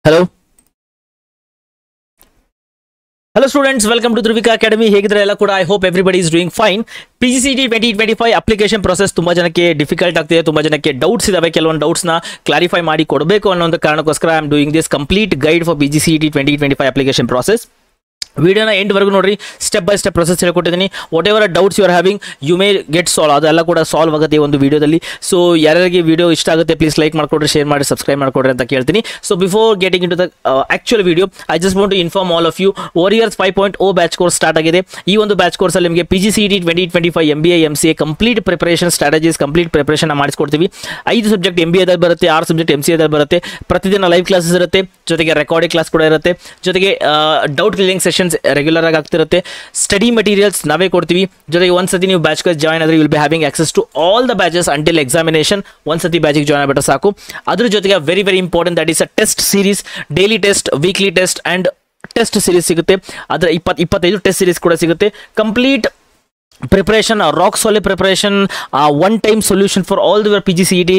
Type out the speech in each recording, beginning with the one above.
Hello. Hello students, welcome to Dhruvika Academy. ಹೇಗಿದ್ರೆ ಎಲ್ಲ ಕೂಡ I hope everybody is doing fine. PGCET 2025 application process ತುಂಬಾ ಜನಕ್ಕೆ difficult ಆಗ್ತಿದೆ, ತುಂಬಾ ಜನಕ್ಕೆ ಡೌಟ್ಸ್ ಇದಾವೆ. ಕೆಲವೊಂದು ಡೌಟ್ಸ್ ನ ಕ್ಲಾರಿಫೈ ಮಾಡಿ ಕೊಡಬೇಕು ಅನ್ನೋ ಒಂದು ಕಾರಣಕ್ಕೋಸ್ಕರ I am doing this complete guide for PGCET 2025 application process. ವಿಡಿಯೋನ ಎಂಡ್ ವರೆಗೂ ನೋಡ್ರಿ, ಸ್ಟೆಪ್ ಬೈ ಸ್ಟೆಪ್ ಪ್ರೊಸೆಸ್ ಹೇಳ್ಕೊಟ್ಟಿದ್ದೀನಿ. Whatever doubts you are having you may get solve, ಅದೆಲ್ಲ ಕೂಡ ಸಾಲ್ವ್ ಆಗುತ್ತೆ ಒಂದು ವಿಡಿಯೋದಲ್ಲಿ. ಸೊ ಯಾರ್ಯಾರಿಗೆ ವಿಡಿಯೋ ಇಷ್ಟ ಆಗುತ್ತೆ ಪ್ಲೀಸ್ ಲೈಕ್ ಮಾಡ್ಕೊಡ್ರಿ, ಶೇರ್ ಮಾಡಿ, ಸಬ್ಸ್ಕ್ರೈಬ್ ಮಾಡ್ಕೊಡ್ರಿ ಅಂತ ಕೇಳ್ತೀನಿ. So before getting into the actual video I just want to inform all of you, warriors 5.0 batch course start ಆಗಿದೆ. ಈ ಒಂದು ಬ್ಯಾಚ್ ಕೋರ್ಸ್ ಅಲ್ಲಿ ನಿಮಗೆ PGCET 2025 MBA MCA complete preparation strategies, complete preparation ಮಾಡಿಸ್ಕೊಡ್ತೀವಿ. 5 subject MBA ದಲ್ಲಿ ಬರುತ್ತೆ, 6 subject MCA ದಲ್ಲಿ ಬರುತ್ತೆ. ಪ್ರತಿದಿನ ಲೈವ್ ಕ್ಲಾಸಸ್ ಇರುತ್ತೆ, ಜೊತೆಗೆ ರೆಕಾರ್ಡಿಂಗ್ ಕ್ಲಾಸ್ ಕೂಡ ಇರುತ್ತೆ, ಜೊತೆಗೆ ಡೌಟ್ ಕ್ಲಿಯರಿಂಗ್ ಸೆಷನ್ಸ್ ರೆಗ್ಯುಲರ್ ಆಗಿ ಆಗ್ತಿರುತ್ತೆ. ಸ್ಟಡಿ ಮೆಟೀರಿಯಲ್ಸ್ ನಾವೇ ಕೊಡ್ತೀವಿ. ಜೊತೆಗೆ ಒಂದ್ಸತಿ ನೀವು ಬ್ಯಾಚ್ ಜಾಯ್ನ್ ಆದ್ರೆ will be having access to all the batches until examination. ಒಂದ್ಸತಿ ಬ್ಯಾಚಿಗೆ ಜಾಯ್ನ್ ಆಗ್ಬಿಟ್ರೆ ಸಾಕು. ಅದ್ರ ಜೊತೆಗೆ very very important, that is a test series, daily test, weekly test and test series ಸಿಗುತ್ತೆ. ಅದರ 25 ಟೆಸ್ಟ್ ಸೀರೀಸ್ ಕೂಡ ಸಿಗುತ್ತೆ. Complete preparation, rock solid preparation, one time solution for all your PGCET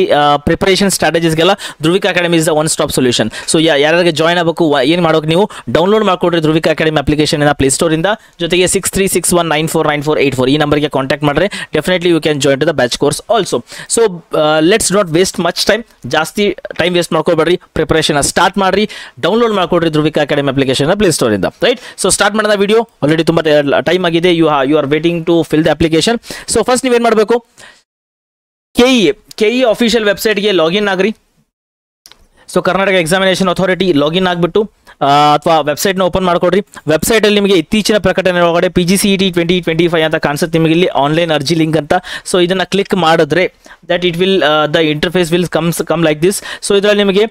preparation ಸ್ಟ್ರಾಟಜೀಸ್ಗೆಲ್ಲ Dhruvika academy is the one stop solution. So ಯಾರಿಗೆ join ಆಗಬೇಕು, ಏನು ಮಾಡೋಕೆ, ನೀವು ಡೌನ್ಲೋಡ್ ಮಾಡ್ಕೊಡ್ರಿ ಧ್ರುವಿಕ ಅಕಾಡೆಮಿ ಅಪ್ಲಿಕೇಶನ್ ಪ್ಲೇಸ್ಟೋರಿಂದ. ಜೊತೆಗೆ 6361949484 ಈ ನಂಬರ್ಗೆ ಕಾಂಟ್ಯಾಕ್ಟ್ ಮಾಡಿದ್ರೆ definitely you can join to the batch course also. So let's not waste much time, ಜಾಸ್ತಿ ಟೈಮ್ ವೇಸ್ಟ್ ಮಾಡ್ಕೊಬೇಡ್ರಿ, ಪ್ರಿಪರೇಷನ್ ಸ್ಟಾರ್ಟ್ ಮಾಡ್ರಿ, ಡೌನ್ಲೋಡ್ ಮಾಡ್ಕೊಡ್ರಿ ಧ್ರುವಿಕ ಅಕಾಡೆಮಿ ಅಪ್ಲಿಕೇಶನ್ ಪ್ಲೇಸ್ಟೋರಿಂದ. ರೈಟ್, ಸೊ ಸ್ಟಾರ್ಟ್ ಮಾಡೋಣ ವಿಡಿಯೋ. ಆಲ್ರೆಡಿ ತುಂಬ ಟೈಮ್ ಆಗಿದೆ, you are waiting to fill the application. So first ನೀವೇನ್ ಮಾಡಬೇಕು, KE ಅಫಿಷಿಯಲ್ ವೆಬ್ಸೈಟ್ಗೆ ಲಾಗಿನ್ ಆಗ್ರಿ. So Karnataka examination authority login ಆಗಿಬಿಟ್ಟು ಅಥವಾ ವೆಬ್ಸೈಟ್ನ ಓಪನ್ ಮಾಡ್ಕೊಡ್ರಿ. ವೆಬ್ಸೈಟಲ್ಲಿ ನಿಮಗೆ ಇತ್ತೀಚಿನ ಪ್ರಕಟಣೆ ಒಳಗಡೆ PGCET 2025 ಅಂತ ಕಾಣಿಸುತ್ತೆ ನಿಮಗೆ ಇಲ್ಲಿ ಆನ್ಲೈನ್ ಅರ್ಜಿ ಲಿಂಕ್ ಅಂತ. ಸೊ ಇದನ್ನು ಕ್ಲಿಕ್ ಮಾಡಿದ್ರೆ that it will the interface will come like this. So ಇದರಲ್ಲಿ ನಿಮಗೆ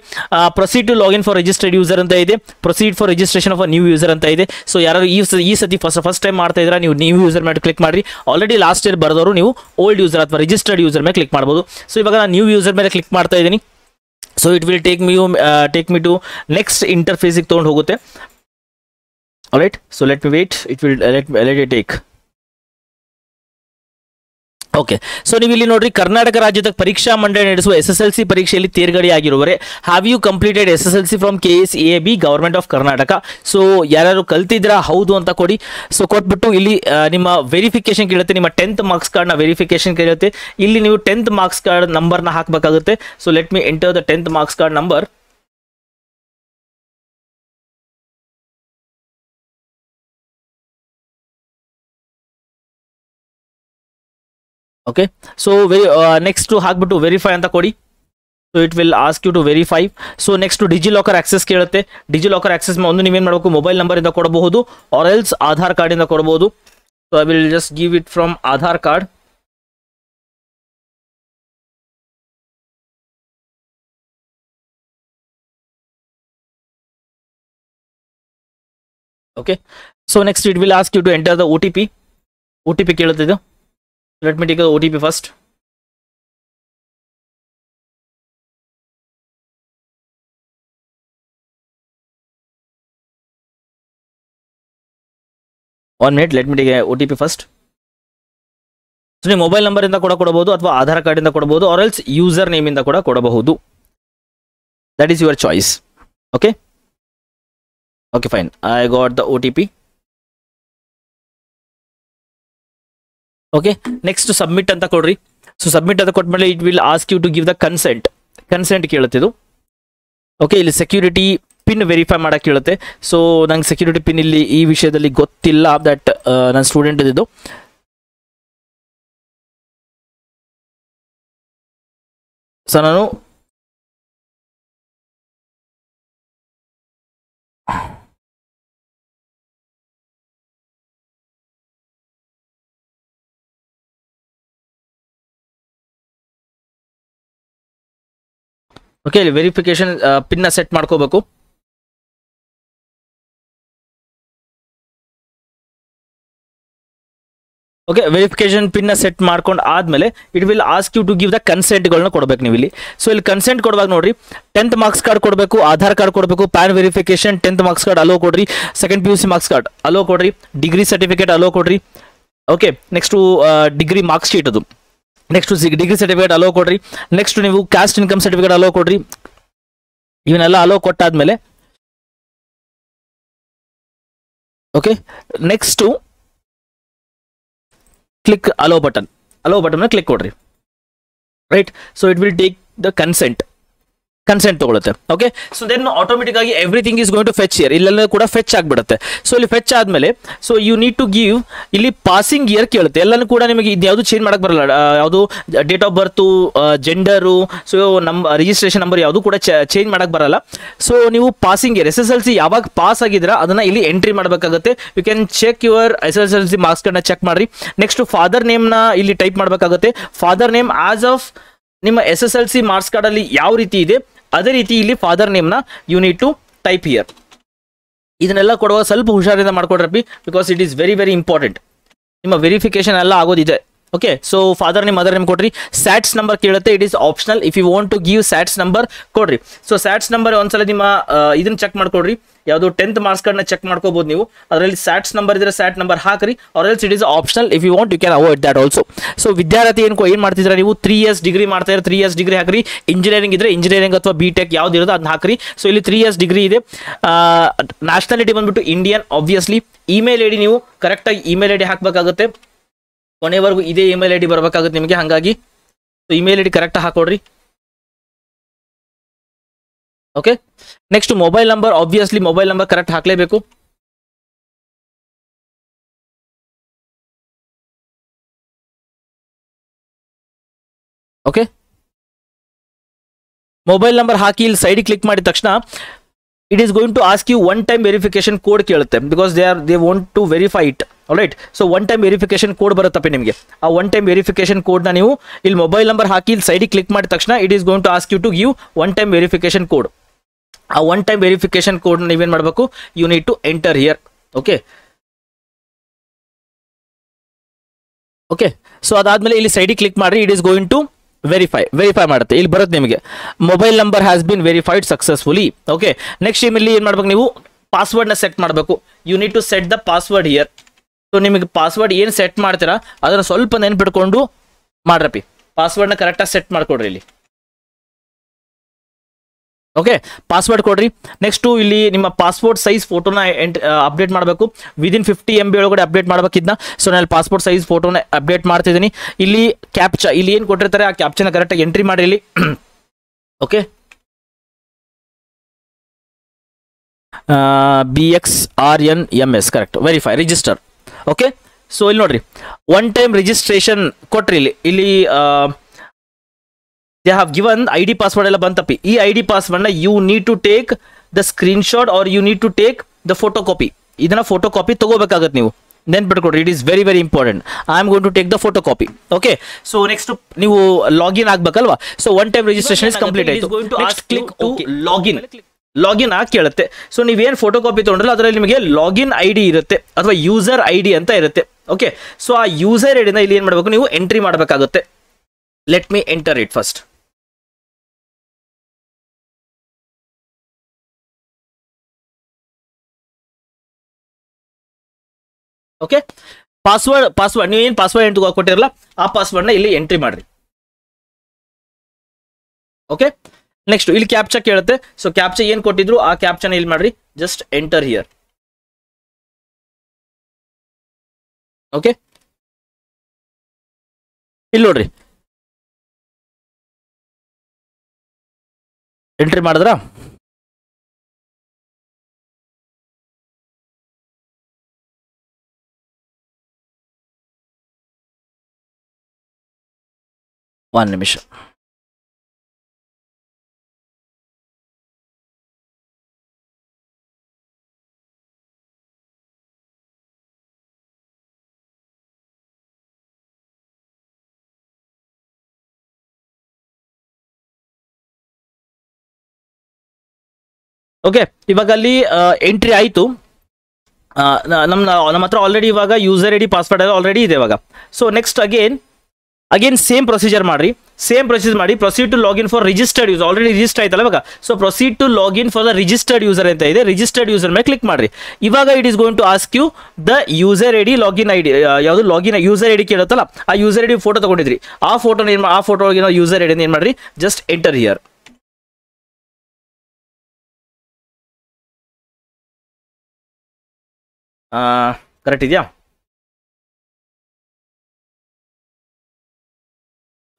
proceed to login for registered user ಅಂತ ಇದೆ, proceed for registration of a new user ಅಂತ ಇದೆ. ಸೊ ಯಾರು ಈ ಸತಿ ಫಸ್ಟ್ ಟೈಮ್ ಮಾಡ್ತಾ ಇದ್ರೆ ನೀವು ನ್ಯೂ ಯೂಸರ್ ಮೇಲೆ ಕ್ಲಿಕ್ ಮಾಡಿ. ಆಲ್ರೆಡಿ ಲಾಸ್ಟ್ ಇಯರ್ ಬರೆದವರು ನೀವು ಓಲ್ಡ್ ಯೂಸರ್ ಅಥವಾ ರಿಜಿಸ್ಟರ್ಡ್ ಯೂಸರ್ ಮೇಲೆ ಕ್ಲಿಕ್ ಮಾಡ್ಬೋದು. ಸೊ ಇವಾಗ ನಾನು ನ್ಯೂ ಯೂಸರ್ ಮೇಲೆ ಕ್ಲಿಕ್ ಮಾಡ್ತಾ ಇದ್ದೀನಿ. So it will take me to next ಇಂಟರ್ಫೇಸಿಗೆ ತೊಗೊಂಡು ಹೋಗುತ್ತೆ. Alright, so let me wait, it will let it take. Okay, so ನೀವು ಇಲ್ಲಿ ನೋಡ್ರಿ, ಕರ್ನಾಟಕ ರಾಜ್ಯದ ಪರೀಕ್ಷಾ ಮಂಡಳಿ ನಡೆಸುವ SSLC ಪರೀಕ್ಷೆಯಲ್ಲಿ ತೇರ್ಗಡೆಯಾಗಿರುವರೆ have you completed SSLC from KSEAB government of Karnataka. So ಯಾರು ಕಲ್ತಿದ್ರ ಹೌದು ಅಂತ ಕೊಡಿ. ಸೊ ಕೊಟ್ಬಿಟ್ಟು ಇಲ್ಲಿ ನಿಮ್ಮ ವೆರಿಫಿಕೇಶನ್ ಕೇಳುತ್ತೆ, ನಿಮ್ಮ 10th ಮಾರ್ಕ್ಸ್ ಕಾರ್ಡ್ನ ವೆರಿಫಿಕೇಶನ್ ಕೇಳುತ್ತೆ. ಇಲ್ಲಿ ನೀವು 10th ಮಾರ್ಕ್ಸ್ ಕಾರ್ಡ್ ನಂಬರ್ನ ಹಾಕಬೇಕಾಗುತ್ತೆ. So let me enter the 10th marks card number. Okay, so next ಹಾಕ್ಬಿಟ್ಟು ವೆರಿಫೈ ಅಂತ ಕೊಡಿ. So it will ask you to verify. So next DigiLocker access ಕೇಳುತ್ತೆ. ಡಿಜಿಲಾಕರ್ ಆಕ್ಸೆಸ್ ಒಂದು ನೀವೇನು ಮಾಡಬೇಕು, ಮೊಬೈಲ್ ನಂಬರಿಂದ ಕೊಡಬಹುದು ಆರ್ ಎಲ್ಸ್ ಆಧಾರ್ ಕಾರ್ಡಿಂದ ಕೊಡಬಹುದು. So I will just give it from Aadhaar card. Okay, so next it will ask you to enter the OTP ಕೇಳುತ್ತೆ ಇದು. Let me take the OTP first. One minute, let me take a OTP first. So ನೀವು mobile number ಇಂದ ಕೂಡ ಕೊಡಬಹುದು ಅಥವಾ Aadhaar card ಇಂದ ಕೊಡಬಹುದು R else user name ಇಂದ ಕೂಡ ಕೊಡಬಹುದು. That is your choice. Okay, fine, I got the OTP. Okay, next submit ಅಂತ ಕೊಡ್ರಿ. ಸೊ ಸಬ್ಮಿಟ್ ಅಂತ ಕೊಟ್ಮೇಲೆ it will ask you to give the consent ಕೇಳುತ್ತಿದ್ದು. ಓಕೆ, ಇಲ್ಲಿ ಸೆಕ್ಯೂರಿಟಿ ಪಿನ್ ವೆರಿಫೈ ಮಾಡಕ್ಕೆ ಕೇಳುತ್ತೆ. ಸೊ ನಂಗೆ ಸೆಕ್ಯೂರಿಟಿ ಪಿನ್ ಇಲ್ಲಿ ಈ ವಿಷಯದಲ್ಲಿ ಗೊತ್ತಿಲ್ಲ, ದಟ್ ನನ್ನ ಸ್ಟೂಡೆಂಟ್ ಇದು. ಸೊ ನಾನು ಓಕೆ, ಇಲ್ಲಿ ವೆರಿಫಿಕೇಶನ್ ಪಿನ್ನ ಸೆಟ್ ಮಾಡ್ಕೋಬೇಕು. ಓಕೆ, ವೆರಿಫಿಕೇಶನ್ ಪಿನ್ನ ಸೆಟ್ ಮಾಡ್ಕೊಂಡು ಆದ್ಮೇಲೆ it will ask you to give the ಕನ್ಸೆಂಟ್ಗಳನ್ನ ಕೊಡಬೇಕು ನೀವು ಇಲ್ಲಿ. ಸೊ ಇಲ್ಲಿ ಕನ್ಸೆಂಟ್ ಕೊಡುವಾಗ ನೋಡ್ರಿ, 10th ಮಾರ್ಕ್ಸ್ ಕಾರ್ಡ್ ಕೊಡಬೇಕು, ಆಧಾರ್ ಕಾರ್ಡ್ ಕೊಡಬೇಕು, PAN verification, 10th marks card allow ಕೊಡ್ರಿ, second PUC marks card allow ಕೊಡ್ರಿ, ಡಿಗ್ರಿ ಸರ್ಟಿಫಿಕೇಟ್ ಅಲೋ ಕೊಡ್ರಿ. Okay, next degree marks sheet ಅದು, ನೆಕ್ಸ್ಟ್ ಡಿಗ್ರಿ ಸರ್ಟಿಫಿಕೇಟ್ ಅಲೋ ಕೊಡ್ರಿ. ನೆಕ್ಸ್ಟ್ ನೀವು ಕ್ಯಾಸ್ಟ್ ಇನ್ಕಮ್ ಸರ್ಟಿಫಿಕೇಟ್ ಅಲೋ ಕೊಡ್ರಿ. ಇವನ್ನೆಲ್ಲ ಅಲೋ ಕೊಟ್ಟಾದ್ಮೇಲೆ okay, next click allow button click ಕೊಡ್ರಿ. Right, so it will take the consent ತಗೊಳುತ್ತೆ. Okay, so then automatic ಆಗಿ everything is going to fetch year, ಇಲ್ಲೆಲ್ಲ ಕೂಡ ಫೆಚ್ ಆಗಿಬಿಡುತ್ತೆ. ಸೊ ಇಲ್ಲಿ ಫೆಚ್ ಆದ್ಮೇಲೆ so you need to give, ಇಲ್ಲಿ passing year ಕೇಳುತ್ತೆ. ಎಲ್ಲನೂ ಕೂಡ ನಿಮಗೆ ಇದು ಯಾವುದು ಚೇಂಜ್ ಮಾಡಕ್ ಬರಲ್ಲ, ಯಾವುದು date of birth, gender, so registration number ಯಾವುದು ಕೂಡ ಚೇಂಜ್ ಮಾಡಕ್ ಬರಲ್ಲ. ಸೊ ನೀವು ಪಾಸಿಂಗ್ ಇಯರ್ SSLC ಯಾವಾಗ ಪಾಸ್ ಆಗಿದ್ರ ಅದನ್ನ ಇಲ್ಲಿ ಎಂಟ್ರಿ ಮಾಡಬೇಕಾಗುತ್ತೆ. You can check your SSLC marks ಗಳನ್ನ ಚೆಕ್ ಮಾಡ್ರಿ. ನೆಕ್ಸ್ಟ್ ಫಾದರ್ ನೇಮ್ನ ಇಲ್ಲಿ ಟೈಪ್ ಮಾಡಬೇಕಾಗುತ್ತೆ. ಫಾದರ್ ನೇಮ್ ಆಸ್ ಆಫ್ ನಿಮ್ಮ SSLC ಮಾರ್ಕ್ಸ್ ಕಾರ್ಡ್ ಅಲ್ಲಿ ಯಾವ ರೀತಿ ಇದೆ ಅದೇ ರೀತಿ ಇಲ್ಲಿ ಫಾದರ್ ನೇಮ್ನ you need to type here. ಇದನ್ನೆಲ್ಲ ಕೊಡುವಾಗ ಸ್ವಲ್ಪ ಹುಷಾರಿಂದ ಮಾಡ್ಕೊಡ್ರಪ್ಪಿ, because it is very very important. ನಿಮ್ಮ ವೆರಿಫಿಕೇಶನ್ ಎಲ್ಲ ಆಗೋದಿದೆ. Okay, so father name mother name ಕೊಡ್ರಿ. ಸ್ಯಾಟ್ಸ್ ನಂಬರ್ ಕೇಳುತ್ತೆ, it is optional. If you want to give SATS number ಕೊಡ್ರಿ. ಸೊ ಸ್ಯಾಟ್ಸ್ ನಂಬರ್ ಒಂದ್ಸಲ ನಿಮ್ಮ ಇದನ್ನ ಚೆಕ್ ಮಾಡ್ಕೊಡ್ರಿ. ಯಾವುದು 10th ಮಾರ್ಕ್ಸ್ ಕಾರ್ಡ್ನ ಚೆಕ್ ಮಾಡ್ಕೋಬಹುದು ನೀವು. ಅದರಲ್ಲಿ ಸ್ಯಾಟ್ಸ್ ನಂಬರ್ ಇದ್ರೆ ಸ್ಯಾಟ್ ನಂಬರ್ ಹಾಕ್ರಿ, or else it is optional. If you want you can avoid that also. So ವಿದ್ಯಾರ್ಥಿ ಏನ್ ಮಾಡ್ತಿದ್ರೆ ನೀವು 3 years ಡಿಗ್ರಿ ಮಾಡ್ತಾ ಇದ್ರೆ 3 years ಡಿಗ್ರಿ ಹಾಕ್ರಿ. ಇಂಜಿನಿಯರಿಂಗ್ ಇದ್ರೆ ಇಂಜಿನಿಯರಿಂಗ್ ಅಥವಾ BTech ಯಾವ್ದು ಇರೋದು ಅದನ್ನ ಹಾಕ್ರಿ. ಸೊ ಇಲ್ಲಿ 3 years ಡಿಗ್ರಿ ಇದೆ. ನ್ಯಾಷನಾಲಿಟಿ ಬಂದ್ಬಿಟ್ಟು ಇಂಡಿಯನ್ ಆಬ್ವಿಯಸ್ಲಿ. ಇಮೇಲ್ ಐಡಿ ನೀವು ಕರೆಕ್ಟಾಗಿ ಇಮೇಲ್ ಐಡಿ ಹಾಕಬೇಕಾಗುತ್ತೆ. ಕೊನೆವರೆಗೂ ಇದೇ ಇಮೇಲ್ ಐಡಿ ಬರಬೇಕಾಗುತ್ತೆ ನಿಮಗೆ, ಹಾಗಾಗಿ ಇಮೇಲ್ ಐಡಿ ಕರೆಕ್ಟ್ ಹಾಕೊಡ್ರಿ. Okay, next mobile number, obviously mobile number correct ಹಾಕ್ಲೇಬೇಕು. ಓಕೆ, ಮೊಬೈಲ್ ನಂಬರ್ ಹಾಕಿ ಇಲ್ಲಿ ಸೈಡ್ ಕ್ಲಿಕ್ ಮಾಡಿದ ತಕ್ಷಣ it is going to ask you one time verification code ಕೇಳುತ್ತೆ, because they want to verify it. Right, so one time verification code ಬರುತ್ತಪ್ಪ ನಿಮಗೆ. ಆ one time verification ಕೋಡ್ನ ನೀವು ಇಲ್ಲಿ ಮೊಬೈಲ್ ನಂಬರ್ ಹಾಕಿ ಇಲ್ಲಿ ಸೈಡಿಗೆ ಕ್ಲಿಕ್ ಮಾಡಿದ ತಕ್ಷಣ it is going to ask you to give one time verification code. ಆ ಒನ್ ಟೈಮ್ ವೆರಿಫಿಕೇಶನ್ ಕೋಡ್ ನೀವೇನು ಮಾಡಬೇಕು, you need to enter here. Okay, okay, so ಅದಾದ್ಮೇಲೆ ಇಲ್ಲಿ ಸೈಡಿಗೆ ಕ್ಲಿಕ್ ಮಾಡಿ it is going to verify ಮಾಡುತ್ತೆ. ಇಲ್ಲಿ ಬರುತ್ತೆ ನಿಮಗೆ mobile number has been verified successfully. Okay, next ಇಲ್ಲಿ ಏನು ಮಾಡ್ಬೇಕು, ನೀವು ಪಾಸ್ವರ್ಡ್ನ ಸೆಟ್ ಮಾಡಬೇಕು. You need to set the password here. So ನಿಮಗೆ ಪಾಸ್ವರ್ಡ್ ಏನು ಸೆಟ್ ಮಾಡ್ತೀರಾ ಅದನ್ನು ಸ್ವಲ್ಪ ನೆನ್ಪಿಟ್ಕೊಂಡು ಮಾಡ್ರಪ್ಪಿ. ಪಾಸ್ವರ್ಡ್ನ ಕರೆಕ್ಟಾಗಿ ಸೆಟ್ ಮಾಡ್ಕೊಡ್ರಿ ಇಲ್ಲಿ. ಓಕೆ, ಪಾಸ್ವರ್ಡ್ ಕೊಡ್ರಿ. ನೆಕ್ಸ್ಟು ಇಲ್ಲಿ ನಿಮ್ಮ ಪಾಸ್ಪೋರ್ಟ್ ಸೈಜ್ ಫೋಟೋನ ಅಪ್ಡೇಟ್ ಮಾಡಬೇಕು. ವಿದಿನ್ 50 MB ಒಳಗಡೆ ಅಪ್ಡೇಟ್ ಮಾಡ್ಬೇಕಿದ್ನ. ಸೊ ನಾನು ಪಾಸ್ಪೋರ್ಟ್ ಸೈಜ್ ಫೋಟೋನ ಅಪ್ಡೇಟ್ ಮಾಡ್ತಿದ್ದೀನಿ. ಇಲ್ಲಿ ಕ್ಯಾಪ್ಚಾ, ಇಲ್ಲಿ ಏನು ಕೊಟ್ಟಿರ್ತಾರೆ ಆ ಕ್ಯಾಪ್ಚನ ಕರೆಕ್ಟಾಗಿ ಎಂಟ್ರಿ ಮಾಡಿ ಇಲ್ಲಿ. Okay, BXRNMS correct, verify, register. Okay, so ಇಲ್ಲಿ ನೋಡ್ರಿ ಒನ್ ಟೈಮ್ ರಿಜಿಸ್ಟ್ರೇಷನ್ ಕೊಟ್ರಿ. ಇಲ್ಲಿ they have given ID password ಎಲ್ಲ ಬಂತಪ್ಪಿ. ಈ ID ಪಾಸ್ವರ್ಡ್ನ you need to take the screenshot or you need to take the photocopy. ಇದನ್ನ photocopy ತಗೋಬೇಕಾಗತ್ತೆ ನೀವು, ನೆನ್ಪಿಟ್ಕೊಡ್ರಿ. It is very very important. I am going to take the photocopy. Okay, so next ನೀವು login ಆಗ್ಬೇಕಲ್ವಾ. So one time registration is complete ಆಯಿತು. Click to login ಆಗಿ ಕೇಳುತ್ತೆ. So ನೀವೇನು ಫೋಟೋ ಕಾಪಿ ತೊಗೊಂಡ್ರಲ್ಲ ಅದರಲ್ಲಿ ನಿಮಗೆ ಲಾಗಿನ್ ID ಇರುತ್ತೆ ಅಥವಾ ಯೂಸರ್ ID ಅಂತ ಇರುತ್ತೆ. ಓಕೆ, ಸೊ ಆ ಯೂಸರ್ ಐಡಿನ ಇಲ್ಲಿ ಏನು ಮಾಡಬೇಕು, ನೀವು ಎಂಟ್ರಿ ಮಾಡಬೇಕಾಗುತ್ತೆ. Let me enter it first. Okay, password ನೀವು ಏನು ಪಾಸ್ವರ್ಡ್ ಎಂಟು ಕೊಟ್ಟಿರಲ್ಲ ಆ ಪಾಸ್ವರ್ಡ್ನ ಇಲ್ಲಿ ಎಂಟ್ರಿ ಮಾಡ್ರಿ. ಓಕೆ, ನೆಕ್ಸ್ಟ್ ಇಲ್ಲಿ ಕ್ಯಾಪ್ಚಾ ಕೇಳುತ್ತೆ. ಸೊ ಕ್ಯಾಪ್ಚಾ ಏನು ಕೊಟ್ಟಿದ್ರು ಆ ಕ್ಯಾಪ್ಚಾನ ಇಲ್ಲಿ ಮಾಡ್ರಿ, ಜಸ್ಟ್ ಎಂಟರ್ ಹಿಯರ್. ಓಕೆ, ಇಲ್ಲಿ ನೋಡ್ರಿ ಎಂಟ್ರಿ ಮಾಡಿದ್ರಾ. ಒಂದು ನಿಮಿಷ. ಓಕೆ, ಇವಾಗ ಅಲ್ಲಿ ಎಂಟ್ರಿ ಆಯಿತು. ನಮ್ಮ ಹತ್ರ ಆಲ್ರೆಡಿ ಇವಾಗ ಯೂಸರ್ ID ಪಾಸ್ವರ್ಡ್ ಎಲ್ಲ ಆಲ್ರೆಡಿ ಇದೆ ಇವಾಗ. So next again same procedure ಮಾಡಿ. Proceed to login for registered user. Already register ಆಯ್ತಲ್ಲ ಇವಾಗ. So proceed to login for the registered user ಅಂತ ಇದೆ. ರಿಜಿಸ್ಟರ್ಡ್ ಯೂಸರ್ ಮೇಲೆ ಕ್ಲಿಕ್ ಮಾಡ್ರಿ. ಇವಾಗ it is going to ask you the user ID login ID. ಯಾವುದು login user ID ಕೇಳುತ್ತಲ್ಲ ಆ ಯೂಸರ್ ID ಫೋಟೋ ತಗೊಂಡಿದ್ರಿ. ಆ ಫೋಟೋ ಒಳಗಿನ ಯೂಸರ್ ID ಏನು ಮಾಡ್ರಿ, ಜಸ್ಟ್ ಎಂಟರ್ ಹಿಯರ್. ಕರೆಕ್ಟ್ ಇದೆಯಾ?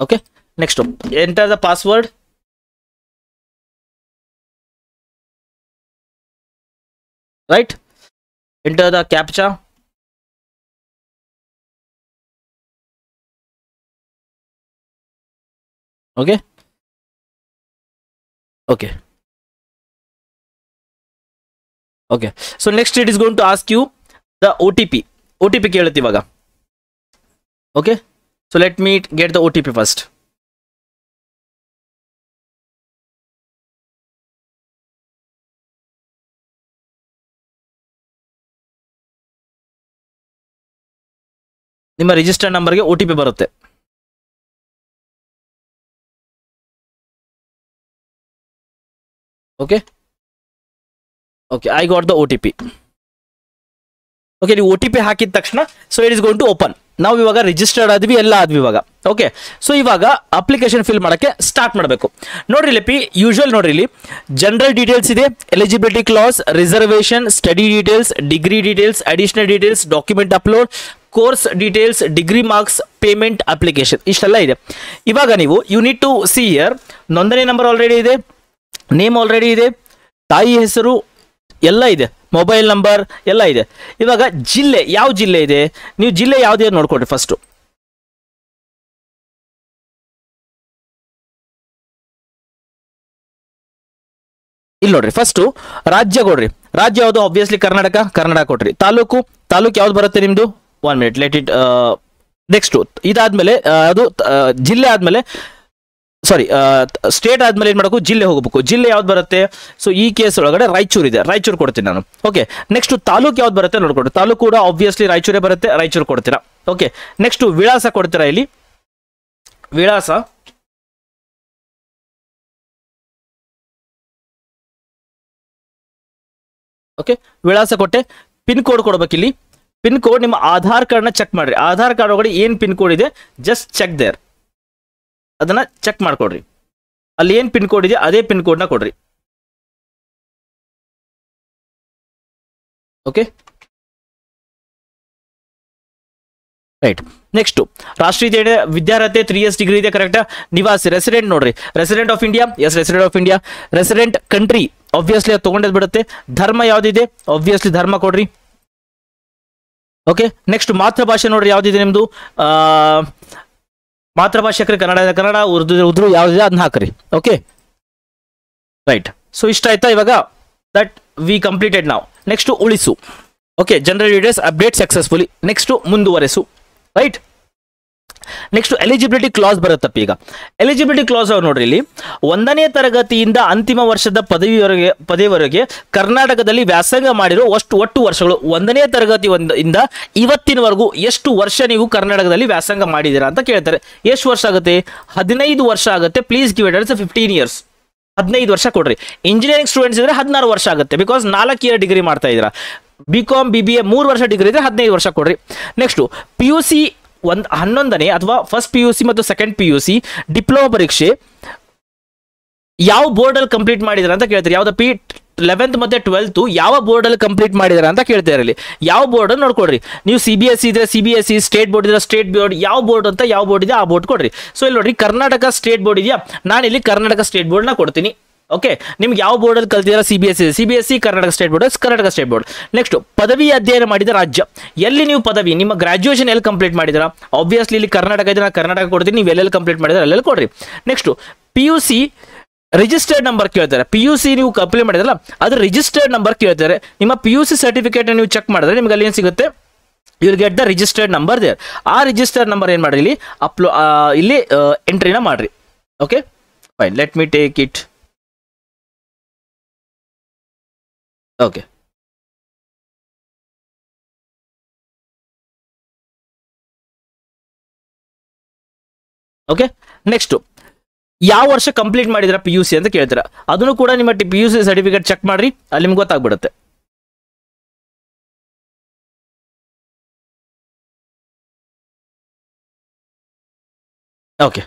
Okay, next enter the password. Right, enter the captcha. Okay okay okay. So next it is going to ask you the OTP ಕೇಳುತ್ತೆ ಇವಾಗ. Okay, so let me get the OTP first. ನಿಮ್ಮ registered ನಂಬರ್ಗೆ OTP ಬರುತ್ತೆ. Okay okay, I got the OTP. Okay, ನೀವು OTP ಹಾಕಿದ ತಕ್ಷಣ so it is going to open. ನಾವು ಇವಾಗ ರಿಜಿಸ್ಟರ್ಡ್ ಆದ್ವಿ, ಎಲ್ಲ ಆದ್ವಿ ಇವಾಗ. ಓಕೆ, ಸೊ ಇವಾಗ ಅಪ್ಲಿಕೇಶನ್ ಫಿಲ್ ಮಾಡೋಕ್ಕೆ ಸ್ಟಾರ್ಟ್ ಮಾಡಬೇಕು. ನೋಡ್ರಿ ಲಿಪಿ, ಯೂಶುವಲ್ ನೋಡ್ರಿ ಇಲ್ಲಿ ಜನರಲ್ ಡೀಟೇಲ್ಸ್ ಇದೆ, eligibility class, reservation, study details, degree details, additional details, document upload, course details, degree marks, payment, application, ಇಷ್ಟೆಲ್ಲ ಇದೆ. ಇವಾಗ ನೀವು you need to see here, ನೋಂದಣಿ ನಂಬರ್ ಆಲ್ರೆಡಿ ಇದೆ, ನೇಮ್ ಆಲ್ರೆಡಿ ಇದೆ, ತಾಯಿ ಹೆಸರು ಎಲ್ಲ ಇದೆ, ಮೊಬೈಲ್ ನಂಬರ್ ಎಲ್ಲ ಇದೆ. ಇವಾಗ ಜಿಲ್ಲೆ, ಯಾವ ಜಿಲ್ಲೆ ಇದೆ, ನೀವು ಜಿಲ್ಲೆ ಯಾವುದೇ ನೋಡ್ಕೊಡ್ರಿ ಫಸ್ಟು. ಇಲ್ಲಿ ನೋಡ್ರಿ, ಫಸ್ಟು ರಾಜ್ಯ ಕೊಡ್ರಿ. ರಾಜ್ಯ ಯಾವುದು? ಆಬ್ವಿಯಸ್ಲಿ ಕರ್ನಾಟಕ ಕೊಡ್ರಿ. ತಾಲೂಕು ಯಾವ್ದು ಬರುತ್ತೆ ನಿಮ್ದು? 1 minute, ಲೆಟ್ ಇಟ್. ನೆಕ್ಸ್ಟು ಇದಾದ್ಮೇಲೆ ಅದು ಜಿಲ್ಲೆ ಆದ್ಮೇಲೆ, ಸಾರಿ ಸ್ಟೇಟ್ ಆದ್ಮೇಲೆ ಏನು ಮಾಡಬೇಕು? ಜಿಲ್ಲೆ ಹೋಗಬೇಕು. ಜಿಲ್ಲೆ ಯಾವ್ದು ಬರುತ್ತೆ? ಸೊ ಈ ಕೇಸ್ ಒಳಗಡೆ ರಾಯಚೂರು ಇದೆ, ರಾಯಚೂರು ಕೊಡ್ತೀನಿ ನಾನು. ಓಕೆ, ನೆಕ್ಸ್ಟ್ ತಾಲೂಕು ಯಾವ್ದು ಬರುತ್ತೆ ನೋಡ್ಕೊಡ್ರಿ. ತಾಲೂಕು ಕೂಡ ಆಬ್ವಿಯಸ್ಲಿ ರಾಯಚೂರೇ ಬರುತ್ತೆ, ರಾಯಚೂರು ಕೊಡ್ತೀರಾ. ಓಕೆ, ನೆಕ್ಸ್ಟ್ ವಿಳಾಸ ಕೊಡ್ತೀರಾ. ಇಲ್ಲಿ ವಿಳಾಸ, ಓಕೆ, ವಿಳಾಸ ಕೊಟ್ಟೆ. ಪಿನ್ ಕೋಡ್ ಕೊಡ್ಬೇಕು. ಇಲ್ಲಿ ಪಿನ್ ಕೋಡ್ ನಿಮ್ಮ ಆಧಾರ್ ಕಾರ್ಡ್ನ ಚೆಕ್ ಮಾಡ್ರಿ. ಆಧಾರ್ ಕಾರ್ಡ್ ಒಳಗಡೆ ಏನು ಪಿನ್ ಕೋಡ್ ಇದೆ ಜಸ್ಟ್ ಚೆಕ್ ದೇರ್, ಅದನ್ನ ಚೆಕ್ ಮಾಡ್ಕೊಡ್ರಿ. ಅಲ್ಲಿ ಏನು ಪಿನ್ ಕೋಡ್ ಇದೆ ಅದೇ ಪಿನ್ ಕೋಡ್ನ ಕೊಡ್ರಿ. Okay, right. ನೆಕ್ಸ್ಟ್ ರಾಷ್ಟ್ರೀಯ ವಿದ್ಯಾರ್ಹತೆ 3 years ಡಿಗ್ರಿ ಇದೆ, ಕರೆಕ್ಟಾ? ನಿವಾಸಿ ರೆಸಿಡೆಂಟ್ ನೋಡ್ರಿ, resident of India, yes resident of India. Resident country obviously ಅದು ತಗೊಂಡದ್ ಬಿಡುತ್ತೆ. ಧರ್ಮ ಯಾವ್ದಿದೆ? ಆಬ್ವಿಯಸ್ಲಿ ಧರ್ಮ ಕೊಡ್ರಿ. ಓಕೆ, ನೆಕ್ಸ್ಟ್ ಮಾತೃಭಾಷೆ ನೋಡ್ರಿ, ಯಾವ್ದಿದೆ ನಿಮ್ದು? ಮಾತೃಭಾಷೆ ಕನ್ನಡ, ಉರ್ದು ಯಾವ್ದಿದೆ ಅದನ್ನ ಹಾಕ್ರಿ. Okay, right. ಸೊ ಇಷ್ಟ ಆಯ್ತಾ? ಇವಾಗ ದಟ್ ವಿ ಕಂಪ್ಲೀಟೆಡ್ ನಾವು. ನೆಕ್ಸ್ಟ್ ಉಳಿಸು. Okay, general details update successfully. Next ಮುಂದುವರೆಸು. ರೈಟ್. ನೆಕ್ಸ್ಟ್ ಎಲಿಜಿಬಿಲಿಟಿ ಕ್ಲಾಸ್ ಬರುತ್ತಪ್ಪ. ಈಗ ಎಲಿಜಿಬಿಲಿಟಿ ಕ್ಲಾಸ್ ಅವ್ರು ನೋಡ್ರಿ, ಇಲ್ಲಿ 1ನೇ ತರಗತಿಯಿಂದ ಅಂತಿಮ ವರ್ಷದ ಪದವಿವರೆಗೆ ಕರ್ನಾಟಕದಲ್ಲಿ ವ್ಯಾಸಂಗ ಮಾಡಿರೋ ಒಟ್ಟು ವರ್ಷಗಳು, 1ನೇ ತರಗತಿ ಇಂದ ಇವತ್ತಿನವರೆಗೂ ಎಷ್ಟು ವರ್ಷ ನೀವು ಕರ್ನಾಟಕದಲ್ಲಿ ವ್ಯಾಸಂಗ ಮಾಡಿದ್ದೀರಾ ಅಂತ ಕೇಳ್ತಾರೆ. ಎಷ್ಟು ವರ್ಷ ಆಗುತ್ತೆ? 15 ವರ್ಷ ಆಗುತ್ತೆ. Please give it 15 years. 15 ವರ್ಷ ಕೊಡ್ರಿ. ಇಂಜಿನಿಯರಿಂಗ್ ಸ್ಟೂಡೆಂಟ್ಸ್ ಇದ್ರೆ 16 ವರ್ಷ ಆಗುತ್ತೆ, ಬಿಕಾಸ್ 4 year ಡಿಗ್ರಿ ಮಾಡ್ತಾ ಇದ್ದೀರಾ. BCom BBA 3 ವರ್ಷ ಡಿಗ್ರಿ ಇದ್ರೆ 15 ವರ್ಷ ಕೊಡ್ರಿ. ನೆಕ್ಸ್ಟ್ PUC 11ನೇ ಅಥವಾ ಫಸ್ಟ್ PUC ಮತ್ತು ಸೆಕೆಂಡ್ PUC ಡಿಪ್ಲೊಮಾ ಪರೀಕ್ಷೆ ಯಾವ ಬೋರ್ಡಲ್ಲಿ ಕಂಪ್ಲೀಟ್ ಮಾಡಿದಾರೆ ಅಂತ ಕೇಳ್ತಾರೆ. ಯಾವ್ದು? 11th ಮತ್ತೆ 12th ಯಾವ ಬೋರ್ಡಲ್ಲಿ ಕಂಪ್ಲೀಟ್ ಮಾಡಿದಾರೆ ಅಂತ ಕೇಳ್ತಾರೆ. ಇಲ್ಲಿ ಯಾವ ಬೋರ್ಡ್ ನೋಡ್ಕೊಡ್ರಿ. ನೀವು CBSE ಇದ್ರೆ CBSE, ಸ್ಟೇಟ್ ಬೋರ್ಡ್ ಇದ್ರೆ ಸ್ಟೇಟ್ ಬೋರ್ಡ್, ಯಾವ ಬೋರ್ಡ್ ಅಂತ ಯಾವ ಬೋರ್ಡ್ ಇದೆ ಆ ಬೋರ್ಡ್ ಕೊಡ್ರಿ. ಸೊ ಇಲ್ಲಿ ನೋಡ್ರಿ, ಕರ್ನಾಟಕ ಸ್ಟೇಟ್ ಬೋರ್ಡ್ ಇದೆಯಾ? ನಾನು ಇಲ್ಲಿ ಕರ್ನಾಟಕ ಸ್ಟೇಟ್ ಬೋರ್ಡ್ನ ಕೊಡ್ತೀನಿ. ಓಕೆ, ನಿಮ್ಗೆ ಯಾವ ಬೋರ್ಡಲ್ಲಿ ಕಲ್ತಿದ್ದೀರಾ? CBSE Karnataka state board. Next ಪದವಿ ಅಧ್ಯಯನ ಮಾಡಿದ ರಾಜ್ಯ, ಎಲ್ಲಿ ನೀವು ಪದವಿ ನಿಮ್ಮ ಗ್ರಾಜ್ಯುಯೇಷನ್ ಎಲ್ಲಿ ಕಂಪ್ಲೀಟ್ ಮಾಡಿದಿರಾ? ಆಬ್ವಿಯಸ್ಲಿ ಇಲ್ಲಿ ಕರ್ನಾಟಕ ಇದೆ, ನಾನು ಕರ್ನಾಟಕ ಕೊಡ್ತೀನಿ. ನೀವು ಎಲ್ಲೆಲ್ಲಿ ಕಂಪ್ಲೀಟ್ ಮಾಡಿದ್ರೆ ಅಲ್ಲೆಲ್ಲಿ ಕೊಡ್ರಿ. ನೆಕ್ಸ್ಟ್ PUC ರಿಜಿಸ್ಟರ್ಡ್ ನಂಬರ್ ಕೇಳ್ತಾರೆ. PUC ನೀವು ಕಂಪ್ಲೀಟ್ ಮಾಡಿದ್ರಲ್ಲ ಅದು ರಿಜಿಸ್ಟರ್ಡ್ ನಂಬರ್ ಕೇಳ್ತಾರೆ. ನಿಮ್ಮ PUC ಸರ್ಟಿಫಿಕೇಟ್ ನೀವು ಚೆಕ್ ಮಾಡಿದ್ರೆ ನಿಮ್ಗೆ ಅಲ್ಲಿ ಏನು ಸಿಗುತ್ತೆ? You will get the registered number there. ಆ ರಿಜಿಸ್ಟರ್ಡ್ ನಂಬರ್ ಏನು ಮಾಡ್ರಿ, ಇಲ್ಲಿ ಇಲ್ಲಿ ಎಂಟ್ರಿನ ಮಾಡ್ರಿ. Okay, fine, let me take it. Okay, okay. Next ಯಾವ ವರ್ಷ ಕಂಪ್ಲೀಟ್ ಮಾಡಿದ್ರ PUC ಅಂತ ಕೇಳ್ತೀರಾ. ಅದನ್ನು ಕೂಡ ನಿಮ್ಮ PUC ಸರ್ಟಿಫಿಕೇಟ್ ಚೆಕ್ ಮಾಡ್ರಿ, ಅಲ್ಲಿ ನಿಮ್ಗೆ ಗೊತ್ತಾಗ್ಬಿಡುತ್ತೆ. ಓಕೆ,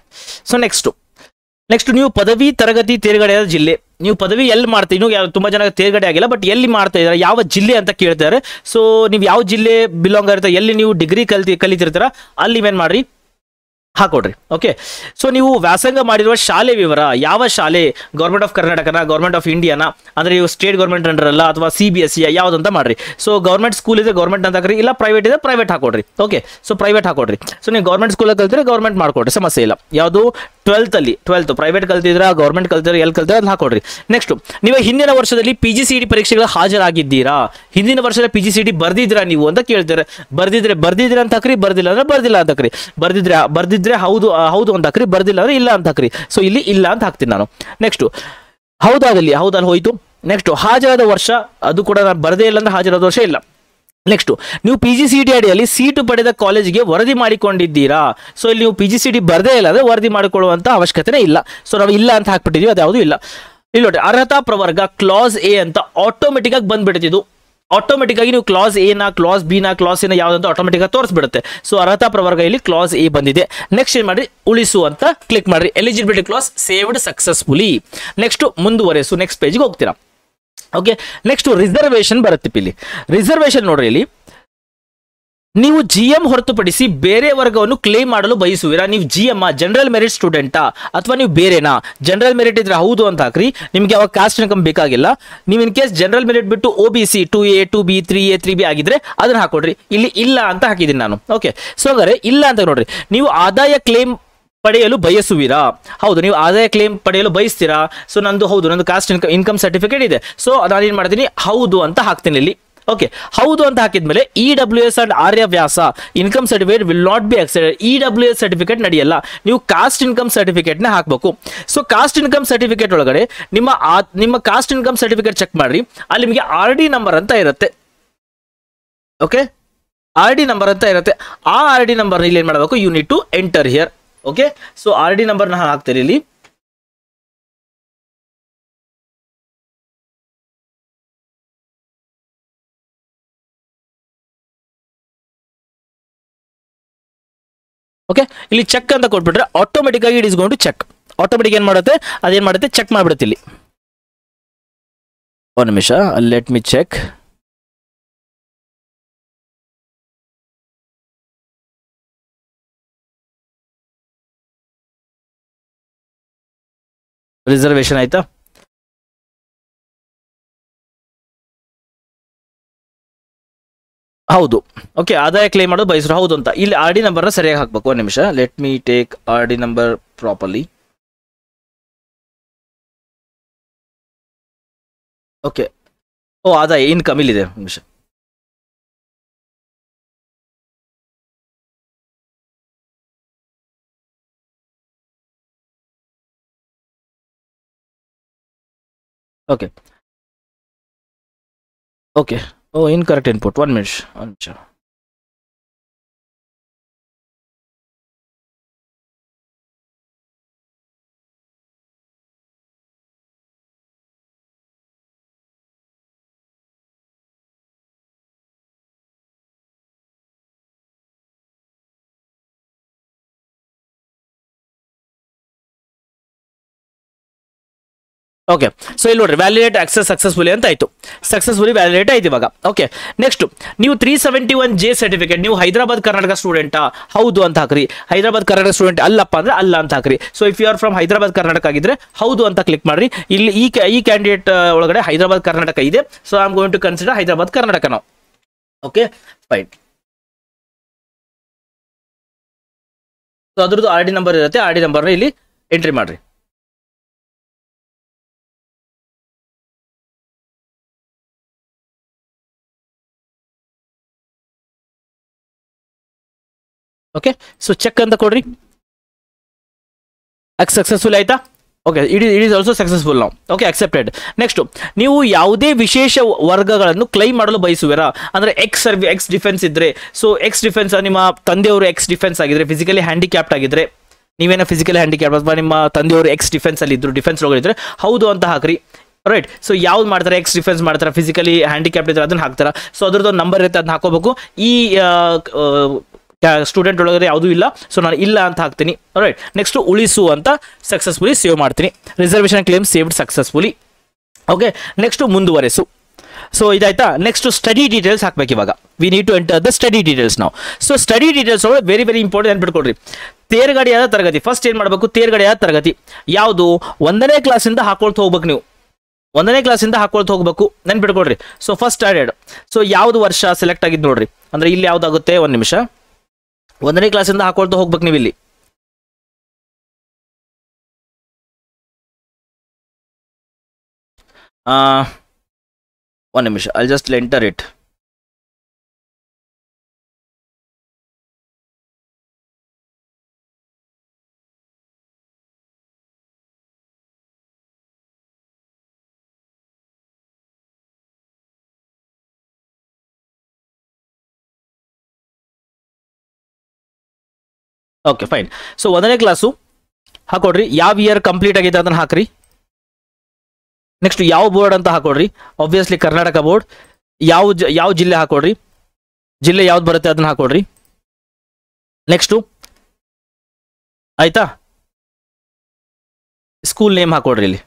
ಸೊ ನೆಕ್ಸ್ಟ್ ನೀವು ಪದವಿ ತರಗತಿ ತೇರ್ಗಡೆಯಾದ ಜಿಲ್ಲೆ ನೀವು ಪದವಿ ಎಲ್ಲಿ ಮಾಡ್ತೀವಿ, ಇನ್ನೂ ತುಂಬ ಜನ ತೇರ್ಗಡೆ ಆಗಿಲ್ಲ, ಬಟ್ ಎಲ್ಲಿ ಮಾಡ್ತಾ ಇದ್ದಾರೆ, ಯಾವ ಜಿಲ್ಲೆ ಅಂತ ಕೇಳ್ತಾರೆ. ಸೊ ನೀವು ಯಾವ ಜಿಲ್ಲೆ ಬಿಲಾಂಗ್ ಆಗಿರ್ತಾರೆ, ಎಲ್ಲಿ ನೀವು ಡಿಗ್ರಿ ಕಲಿತಿರ್ತೀರ ಅಲ್ಲಿ ನೀವೇನು ಮಾಡಿರಿ ಹಾಕೊಡ್ರಿ. ಓಕೆ, ಸೊ ನೀವು ವ್ಯಾಸಂಗ ಮಾಡಿರುವ ಶಾಲೆ ವಿವರ, ಯಾವ ಶಾಲೆ, ಗೌರ್ಮೆಂಟ್ ಆಫ್ ಕರ್ನಾಟಕನ, ಗೌರ್ಮೆಂಟ್ ಆಫ್ ಇಂಡಿಯಾನ, ಅಂದರೆ ನೀವು ಸ್ಟೇಟ್ ಗೌರ್ಮೆಂಟ್ ಅಂಡರ್ ಅಲ್ಲ ಅಥವಾ CBSE ಯಾವುದಂತ ಮಾಡ್ರಿ. ಸೊ ಗೌರ್ಮೆಂಟ್ ಸ್ಕೂಲ್ ಇದೆ ಗೌರ್ಮೆಂಟ್ ಅಂತ ಹಾಕ್ರಿ, ಇಲ್ಲ ಪ್ರೈವೇಟ್ ಇದೆ ಪ್ರೈವೇಟ್ ಹಾಕೊಡ್ರಿ. ಓಕೆ, ಸೊ ಪ್ರೈವೇಟ್ ಹಾಕೊಡ್ರಿ. ಸೊ ನೀವು ಗೌರ್ಮೆಂಟ್ ಸ್ಕೂಲಲ್ಲಿ ಕಲ್ತಿದ್ರೆ ಗೌರ್ಮೆಂಟ್ ಮಾಡ್ಕೊಡ್ರಿ, ಸಮಸ್ಯೆ ಇಲ್ಲ. ಯಾವುದು 12th ಪ್ರೈವೇಟ್ ಕಲ್ತಿದ್ರೆ, ಗೌರ್ಮೆಂಟ್ ಕಲ್ತಿದ್ರೆ, ಎಲ್ಲಿ ಕಲ್ತಿದ್ರೆ ಅಲ್ಲಿ ಹಾಕೊಡ್ರಿ. ನೆಕ್ಸ್ಟ್, ನೀವು ಹಿಂದಿನ ವರ್ಷದಲ್ಲಿ PGCET ಪರೀಕ್ಷೆಗಳು ಹಾಜರಾಗಿದ್ದೀರಾ, ಹಿಂದಿನ ವರ್ಷದ PGCET ಬರ್ದಿದ್ದೀರಾ ನೀವು ಅಂತ ಕೇಳ್ತಾರೆ. ಬರ್ದಿದ್ರೆ ಅಂತ ಹಾಕ್ರಿ, ಬರ್ದಿಲ್ಲ ಅಂದ್ರೆ ಬರ್ದಿಲ್ಲ ಅಂತ ಹಾಕ್ರಿ. ಬರ್ದಿದ್ರೆ ಹೌದು ಅಂತ ಹಾಕ್ರಿ, ಬರ್ದಿಲ್ಲ ಅಂದ್ರೆ ಇಲ್ಲ ಅಂತ ಹಾಕ್ರಿ. ಸೊ ಇಲ್ಲಿ ಇಲ್ಲ ಅಂತ ಹಾಕ್ತೀನಿ ನಾನು. ನೆಕ್ಸ್ಟ್, ಹೌದಲ್ಲಿ ಹೋಯ್ತು. ನೆಕ್ಸ್ಟ್, ಹಾಜರಾದ ವರ್ಷ, ಅದು ಕೂಡ ನಾನು ಬರದೇ ಇಲ್ಲ ಅಂದ್ರೆ ಹಾಜರಾದ ವರ್ಷ ಇಲ್ಲ. ನೆಕ್ಸ್ಟ್, ನೀವು PGCET ಅಡಿಯಲ್ಲಿ ಸೀಟು ಪಡೆದ ಕಾಲೇಜಿಗೆ ವರದಿ ಮಾಡಿಕೊಂಡಿದ್ದೀರಾ. ಸೊ ಇಲ್ಲಿ ನೀವು PGCET ಬರದೇ ಇಲ್ಲ ಅಂದ್ರೆ ವರದಿ ಮಾಡಿಕೊಳ್ಳುವಂತ ಅವಶ್ಯಕತೆ ಇಲ್ಲ. ಸೊ ನಾವು ಇಲ್ಲ ಅಂತ ಹಾಕ್ಬಿಟ್ಟಿದೀವಿ, ಅದ್ಯಾವುದು ಇಲ್ಲ. ಇಲ್ಲಿ ನೋಡಿ, ಅರ್ಹತಾ ಪ್ರವರ್ಗ ಕ್ಲಾಸ್ A ಅಂತ ಆಟೋಮೆಟಿಕ್ ಆಗಿ ಬಂದ್ಬಿಡ್ತಿದ್ದು. ಆಟೋಮೆಟಿಕ್ ಆಗಿ ನೀವು ಕ್ಲಾಸ್ A ನ, ಕ್ಲಾಸ್ B ನ, ಕ್ಲಾಸ್ C ನ ಯಾವ್ದಂತ ಆಟೋಮೆಟಿಕ್ ಆಗಿ ತೋರಿಸ್ಬಿಡುತ್ತೆ. ಸೊ ಅರ್ಹತಾ ಪ್ರವರ್ಗ ಇಲ್ಲಿ ಕ್ಲಾಸ್ A ಬಂದಿದೆ. ನೆಕ್ಸ್ಟ್ ಏನ್ ಮಾಡ್ರಿ, ಉಳಿಸು ಅಂತ ಕ್ಲಿಕ್ ಮಾಡ್ರಿ. Eligibility clause saved successfully. Next ಮುಂದುವರೆಸು, ನೆಕ್ಸ್ಟ್ ಪೇಜ್ಗೆ ಹೋಗ್ತೀರಾ. ಓಕೆ, ನೆಕ್ಸ್ಟ್ ರಿಸರ್ವೇಶನ್ ಬರುತ್ತೆ. ಇಲ್ಲಿ ರಿಸರ್ವೇಶನ್ ನೋಡ್ರಿ, ಇಲ್ಲಿ ನೀವು GM ಹೊರತುಪಡಿಸಿ ಬೇರೆ ವರ್ಗವನ್ನು ಕ್ಲೇಮ್ ಮಾಡಲು ಬಯಸುವಿರಾ. ನೀವು GM ಜನರಲ್ ಮೆರಿಟ್ ಸ್ಟೂಡೆಂಟಾ ಅಥವಾ ನೀವು ಬೇರೆನಾ? ಜನರಲ್ ಮೆರಿಟ್ ಇದ್ರೆ ಹೌದು ಅಂತ ಹಾಕ್ರಿ, ನಿಮಗೆ ಅವಾಗ ಕಾಸ್ಟ್ ಇನ್ಕಮ್ ಬೇಕಾಗಿಲ್ಲ. ನೀವು ಇನ್ ಕೇಸ್ ಜನರಲ್ ಮೆರಿಟ್ ಬಿಟ್ಟು OBC 2A 2B 3A 3B ಆಗಿದ್ರೆ ಅದನ್ನ ಹಾಕೊಡ್ರಿ. ಇಲ್ಲಿ ಇಲ್ಲ ಅಂತ ಹಾಕಿದ್ದೀನಿ ನಾನು. ಓಕೆ, ಸೊ ಹಾಗಾದ್ರೆ ಇಲ್ಲ ಅಂತ ನೋಡ್ರಿ. ನೀವು ಆದಾಯ ಕ್ಲೇಮ್ ಪಡೆಯಲು ಬಯಸುವಿರಾ? ಹೌದು, ನೀವು ಆದಾಯ ಕ್ಲೇಮ್ ಪಡೆಯಲು ಬಯಸ್ತೀರಾ? ಸೊ ನಂದು ಕಾಸ್ಟ್ ಇನ್ಕಮ್ ಸರ್ಟಿಫಿಕೇಟ್ ಇದೆ. ಸೊ ನಾನೇನ್ ಮಾಡ್ತೀನಿ, ಹೌದು ಅಂತ ಹಾಕ್ತೀನಿ ಇಲ್ಲಿ. ಓಕೆ, ಹೌದು ಅಂತ ಹಾಕಿದ್ಮೇಲೆ EWS and Aryavysya income certificate will not be accepted. EWS certificate ನಡೆಯಲ್ಲ, ನೀವು ಕಾಸ್ಟ್ ಇನ್ಕಮ್ ಸರ್ಟಿಫಿಕೇಟ್ ನ ಹಾಕಬೇಕು. ಸೊ ಕಾಸ್ಟ್ ಇನ್ಕಮ್ ಸರ್ಟಿಫಿಕೇಟ್ ಒಳಗಡೆ ನಿಮ್ಮ ಕಾಸ್ಟ್ ಇನ್ಕಮ್ ಸರ್ಟಿಫಿಕೇಟ್ ಚೆಕ್ ಮಾಡ್ರಿ, ಅಲ್ಲಿ ನಿಮಗೆ RD ನಂಬರ್ ಅಂತ ಇರುತ್ತೆ. ಓಕೆ, RD ನಂಬರ್ ಅಂತ ಇರುತ್ತೆ. ಆ RD ನಂಬರ್ ಇಲ್ಲಿ ಏನ್ ಮಾಡಬೇಕು, you need to enter here. Okay, so RD number ನ ಹಾಕ್ತೀರಿ ಇಲ್ಲಿ. ಓಕೆ, ಇಲ್ಲಿ ಚೆಕ್ ಅಂತ ಕೊಟ್ಬಿಟ್ರೆ ಆಟೋಮೆಟಿಕ್ ಆಗಿ it is going to check. Automatic ಏನ್ ಮಾಡುತ್ತೆ, ಅದೇನ್ ಮಾಡುತ್ತೆ, ಚೆಕ್ ಮಾಡ್ಬಿಡುತ್ತೆ. ಇಲ್ಲಿ ಒಂದು ನಿಮಿಷ, ಲೆಟ್ ಮಿ ಚೆಕ್. ರಿಸರ್ವೇಶನ್ ಆಯ್ತಾ? ಹೌದು. ಓಕೆ, ಆದಾಯ ಕ್ಲೇಮ್ ಮಾಡೋದು ಬಯಸ್ರು ಹೌದು ಅಂತ ಇಲ್ಲಿ RD ನಂಬರ್ನ ಸರಿಯಾಗಿ ಹಾಕ್ಬೇಕು. ಒಂದು ನಿಮಿಷ, let me take RD number properly. Okay, ಆದಾಯ ಇನ್ಕಮ್ ಇಲ್ಲಿದೆ. ಒಂದು ನಿಮಿಷ, ಓಕೆ ಓಕೆ ಇನ್ಕರೆಕ್ಟ್ ಇನ್ಪುಟ್. ಒಂದು ನಿಮಿಷ. ಓಕೆ, ಸೊ ಇಲ್ಲಿ ನೋಡ್ರಿ, ವ್ಯಾಲಿಡೇಟ್ ಆಕ್ಸೆಸ್ ಸಕ್ಸಸ್ಫುಲಿ ಅಂತ ಆಯ್ತು. ಸಕ್ಸಸ್ಫುಲಿ ವ್ಯಾಲಿಡೇಟ್ ಆಯ್ತು ಇವಾಗ. ಓಕೆ, ನೆಕ್ಸ್ಟ್, ನೀವು 371J ಸರ್ಟಿಫಿಕೇಟ್, ನೀವು ಹೈದರಾಬಾದ್ ಕರ್ನಾಟಕ ಸ್ಟೂಡೆಂಟಾ? ಹೌದು ಅಂತ ಹಾಕ್ರಿ. ಹೈದರಾಬಾದ್ ಕರ್ನಾಟಕ ಸ್ಟೂಡೆಂಟ್ ಅಲ್ಲಪ್ಪ ಅಂದ್ರೆ ಅಲ್ಲ ಅಂತ ಹಾಕ್ರಿ. So if you are from Hyderabad Karnataka ಆಗಿದ್ರೆ ಹೌದು ಅಂತ ಕ್ಲಿಕ್ ಮಾಡ್ರಿ. ಇಲ್ಲಿ ಈ ಕ್ಯಾಂಡಿಡೇಟ್ ಒಳಗಡೆ ಹೈದರಾಬಾದ್ ಕರ್ನಾಟಕ ಇದೆ. So I am going to consider Hyderabad Karnataka ನಾವು. Okay, fine. ಸೊ ಅದ್ರದ್ದು RD ನಂಬರ್ ಇರುತ್ತೆ, RD ನಂಬರ್ನ ಇಲ್ಲಿ ಎಂಟ್ರಿ ಮಾಡ್ರಿ. ಓಕೆ, ಸೊ ಚೆಕ್ ಅಂತ ಕೊಡ್ರಿ. ಸಕ್ಸಸ್ಫುಲ್ ಆಯ್ತಾ? Okay, it is also successful ನಾವು. Okay, accepted. ನೆಕ್ಸ್ಟ್, ನೀವು ಯಾವುದೇ ವಿಶೇಷ ವರ್ಗಗಳನ್ನು ಕ್ಲೈಮ್ ಮಾಡಲು ಬಯಸುವಿರಾ? ಅಂದ್ರೆ ಎಕ್ಸ್ ಡಿಫೆನ್ಸ್ ಇದ್ರೆ, ಸೊ ಎಕ್ಸ್ ಡಿಫೆನ್ಸ್ ನಿಮ್ಮ ತಂದೆಯವರು ಎಕ್ಸ್ ಡಿಫೆನ್ಸ್ ಆಗಿದ್ರೆ, ಫಿಸಿಕಲಿ ಹ್ಯಾಂಡಿಕ್ಯಾಪ್ಟ್ ಆಗಿದ್ರೆ, ನೀವೇನೋ ಫಿಸಿಕಲಿ ಹ್ಯಾಂಡಿಕ್ಯಾಪ್ಟ್ ಅಥವಾ ನಿಮ್ಮ ತಂದೆಯವರು ಎಕ್ಸ್ ಡಿಫೆನ್ಸ್ ಅಲ್ಲಿ ಇದ್ರು, ಡಿಫೆನ್ಸ್ ಒಳಗಿದ್ರೆ ಹೌದು ಅಂತ ಹಾಕ್ರಿ. ರೈಟ್, ಸೊ ಯಾವ್ದು ಮಾಡ್ತಾರೆ, ಎಕ್ಸ್ ಡಿಫೆನ್ಸ್ ಮಾಡ್ತಾರೆ, ಫಿಸಿಕಲಿ ಹ್ಯಾಂಡಿಕ್ಯಾಪ್ಟ್ ಇದ್ರೆ ಅದನ್ನ ಹಾಕ್ತಾರ. ಸೊ ಅದ್ರದ್ದು ನಂಬರ್ ಇರುತ್ತೆ, ಅದನ್ನ ಹಾಕೋಬೇಕು. ಈ ಸ್ಟೂಡೆಂಟ್ ಒಳಗಡೆ ಯಾವುದೂ ಇಲ್ಲ, ಸೊ ನಾನು ಇಲ್ಲ ಅಂತ ಹಾಕ್ತೀನಿ. ರೈಟ್, ನೆಕ್ಸ್ಟ್ ಉಳಿಸು ಅಂತ ಸಕ್ಸಸ್ಫುಲಿ ಸೇವ್ ಮಾಡ್ತೀನಿ. Reservation claim saved successfully. Okay, next ಮುಂದುವರೆಸು. ಸೊ ಇದಾಯ್ತಾ. ನೆಕ್ಸ್ಟ್ ಸ್ಟಡಿ ಡೀಟೇಲ್ಸ್ ಹಾಕ್ಬೇಕು ಇವಾಗ. We need to enter the study details ನಾವು. ಸೊ ಸ್ಟಡಿ ಡೀಟೇಲ್ಸ್ ಒಳಗೆ ವೆರಿ ವೆರಿ ಇಂಪಾರ್ಟೆಂಟ್ ನೆನ್ಪಿಟ್ಕೊಳ್ರಿ. ತೇರ್ಗಡೆಯಾದ ತರಗತಿ ಫಸ್ಟ್ ಏನು ಮಾಡಬೇಕು, ತೇರ್ಗಡೆಯಾದ ತರಗತಿ ಯಾವುದು 1ನೇ ಕ್ಲಾಸಿಂದ ಹಾಕೊಳ್ತಾ ಹೋಗ್ಬೇಕು ನೀವು. 1ನೇ ಕ್ಲಾಸಿಂದ ಹಾಕೊಳ್ತಾ ಹೋಗ್ಬೇಕು, ನೆನ್ಪಿಟ್ಕೊಳ್ರಿ. So first standard. ಸೊ ಯಾವುದು ವರ್ಷ ಸೆಲೆಕ್ಟ್ ಆಗಿದ್ದು ನೋಡ್ರಿ. ಅಂದ್ರೆ ಇಲ್ಲಿ ಯಾವ್ದಾಗುತ್ತೆ, ಒಂದು ನಿಮಿಷ. 1ನೇ ಕ್ಲಾಸಿಂದ ಹಾಕೊಳ್ತಾ ಹೋಗ್ಬೇಕು ನೀವು ಇಲ್ಲಿ. ಒಂದು ನಿಮಿಷ, I just enter it. Okay fine. So 1ನೇ ಕ್ಲಾಸು ಹಾಕೊಡ್ರಿ. ಯಾವ ಇಯರ್ ಕಂಪ್ಲೀಟ್ ಆಗಿದೆ ಅದನ್ನ ಹಾಕ್ರಿ. ನೆಕ್ಸ್ಟ್ ಯಾವ ಬೋರ್ಡ್ ಅಂತ ಹಾಕೊಡ್ರಿ. Obviously Karnataka board. ಯಾವ ಜಿಲ್ಲೆ ಹಾಕೊಡ್ರಿ, ಜಿಲ್ಲೆ ಯಾವ್ದು ಬರುತ್ತೆ ಅದನ್ನ ಹಾಕೊಡ್ರಿ. ನೆಕ್ಸ್ಟು ಆಯ್ತಾ, ಸ್ಕೂಲ್ ನೇಮ್ ಹಾಕೊಡ್ರಿ ಇಲ್ಲಿ.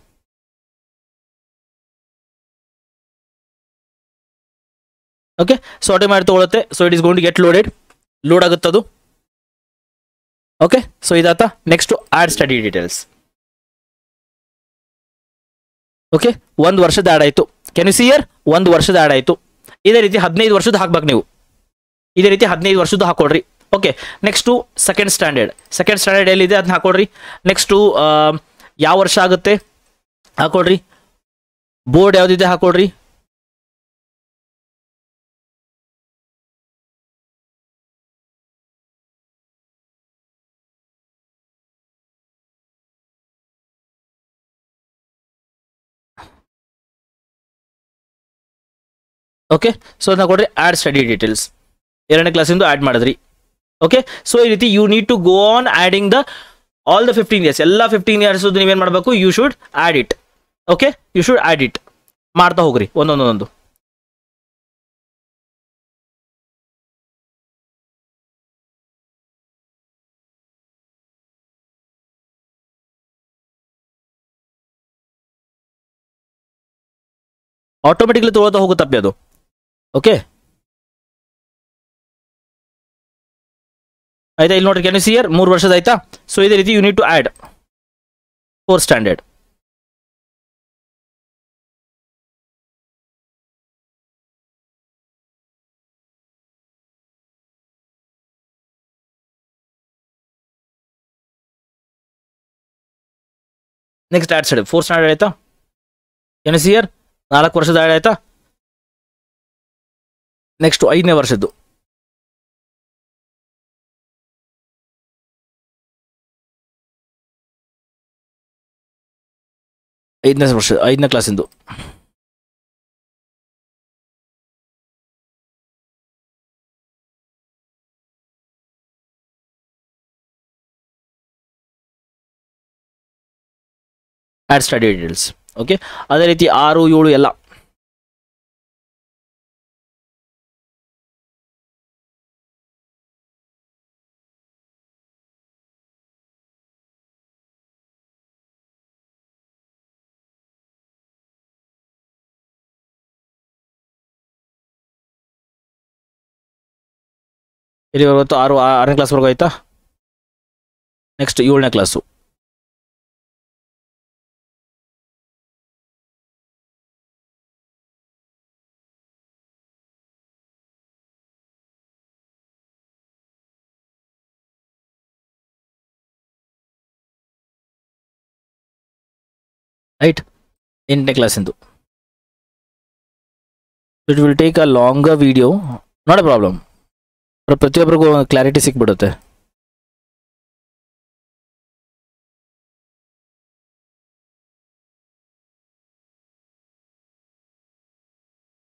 ಓಕೆ, ಸೊ ಆಟೋಮ್ಯಾಟಿಕ್ ತಗೊಳುತ್ತೆ. So it is going to get load ಆಗುತ್ತದು. ಓಕೆ, ಸೊ ಇದಾತ. Next add study details. Okay, 1 ವರ್ಷದ ಆಡ್ ಆಯ್ತು. ಕ್ಯಾನ್ ಯು ಸಿ ಹಿಯರ್, 1 ವರ್ಷದ ಆಡ್ ಆಯ್ತು. ಇದೇ ರೀತಿ 15 ವರ್ಷದ ಹಾಕ್ಬೇಕು ನೀವು. ಇದೇ ರೀತಿ 15 ವರ್ಷದ ಹಾಕೊಡ್ರಿ. ಓಕೆ, ನೆಕ್ಸ್ಟು ಸೆಕೆಂಡ್ ಸ್ಟ್ಯಾಂಡರ್ಡ್ ಎಲ್ಲಿದೆ ಅದನ್ನ ಹಾಕೊಡ್ರಿ. ನೆಕ್ಸ್ಟು ಯಾವ ವರ್ಷ ಆಗುತ್ತೆ ಹಾಕೊಡ್ರಿ. ಬೋರ್ಡ್ ಯಾವುದಿದೆ ಹಾಕೊಡ್ರಿ. ಓಕೆ, ಸೊ ಅದನ್ನ ಕೊಡ್ರಿ. ಆಡ್ ಸ್ಟಡಿ ಡೀಟೇಲ್ಸ್ 2ನೇ ಕ್ಲಾಸಿಂದು ಆ್ಯಡ್ ಮಾಡಿದ್ರಿ. ಓಕೆ, ಸೊ ಈ ರೀತಿ you need to go on adding the all the 15 years. ಎಲ್ಲ 15 ಇಯರ್ಸ್ ನೀವೇನು ಮಾಡಬೇಕು, you should add it. Okay, you should add it ಮಾಡ್ತಾ ಹೋಗ್ರಿ ಒಂದೊಂದೊಂದು. ಆಟೋಮೆಟಿಕ್ಲಿ ತೊಗೊಳ್ತಾ ಹೋಗುತ್ತಪ್ಪಿ ಅದು. ಓಕೆ ಆಯ್ತಾ. ಇಲ್ಲಿ ನೋಡ್ರಿ, ಕ್ಯಾನ್ ಯು ಸಿ ಹಿಯರ್ 3 ವರ್ಷದ ಆಯ್ತಾ. ಸೊ ಇದೇ ರೀತಿ you need to add 4th standard. Next add study 4th standard ಆಯ್ತಾ. ಕ್ಯಾನ್ ಯು ಸಿ ಹಿಯರ್ 4 ವರ್ಷದ ಆ್ಯಡ್ ಆಯ್ತಾ. ನೆಕ್ಸ್ಟ್ 5ನೇ ವರ್ಷದ್ದು. ಐದನೇ ಕ್ಲಾಸಿಂದು. Add study details. ಓಕೆ, ಅದೇ ರೀತಿ 6, 7 ಎಲ್ಲ. ಇಲ್ಲಿವರೆಗೂ 6ನೇ ಕ್ಲಾಸ್ವರೆಗೂ ಆಯ್ತಾ. ನೆಕ್ಸ್ಟ್ 7ನೇ ಕ್ಲಾಸು. ರೈಟ್, 8ನೇ ಕ್ಲಾಸಿಂದು. It will take a longer video, not a problem. ಪ್ರತಿಯೊಬ್ಬರಿಗೂ ಕ್ಲಾರಿಟಿ ಸಿಕ್ಬಿಡುತ್ತೆ.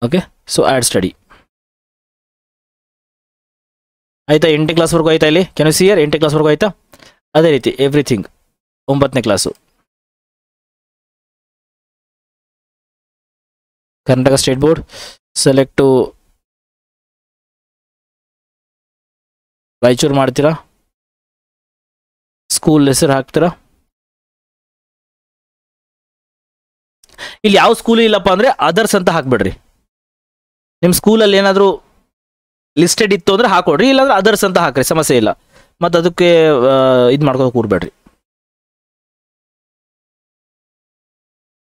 ಓಕೆ, ಸೊ ಆ್ಯಡ್ ಸ್ಟಡಿ ಆಯ್ತಾ. 8ನೇ ಕ್ಲಾಸ್ವರೆಗೂ ಆಯ್ತಾ. ಇಲ್ಲಿ ಕ್ಯಾನ್ ಯು ಸಿ ಹಿಯರ್ 8ನೇ ಕ್ಲಾಸ್ವರೆಗೂ ಆಯ್ತಾ. ಅದೇ ರೀತಿ ಎವ್ರಿಥಿಂಗ್ 9ನೇ class. Karnataka state board select Raichur ಮಾಡ್ತೀರಾ. ಸ್ಕೂಲ್ ಹೆಸರು ಹಾಕ್ತೀರಾ. ಇಲ್ಲಿ ಯಾವ ಸ್ಕೂಲ್ ಇಲ್ಲಪ್ಪ ಅಂದರೆ ಅದರ್ಸ್ ಅಂತ ಹಾಕ್ಬಿಡ್ರಿ. ನಿಮ್ಮ ಸ್ಕೂಲಲ್ಲಿ ಏನಾದರೂ ಲಿಸ್ಟೆಡ್ ಇತ್ತು ಅಂದರೆ ಹಾಕೊಡ್ರಿ, ಇಲ್ಲಾಂದ್ರೆ ಅದರ್ಸ್ ಅಂತ ಹಾಕ್ರಿ, ಸಮಸ್ಯೆ ಇಲ್ಲ. ಮತ್ತು ಅದಕ್ಕೆ ಇದು ಮಾಡ್ಕೊಂಡು ಕೂರ್ಬೇಡ್ರಿ.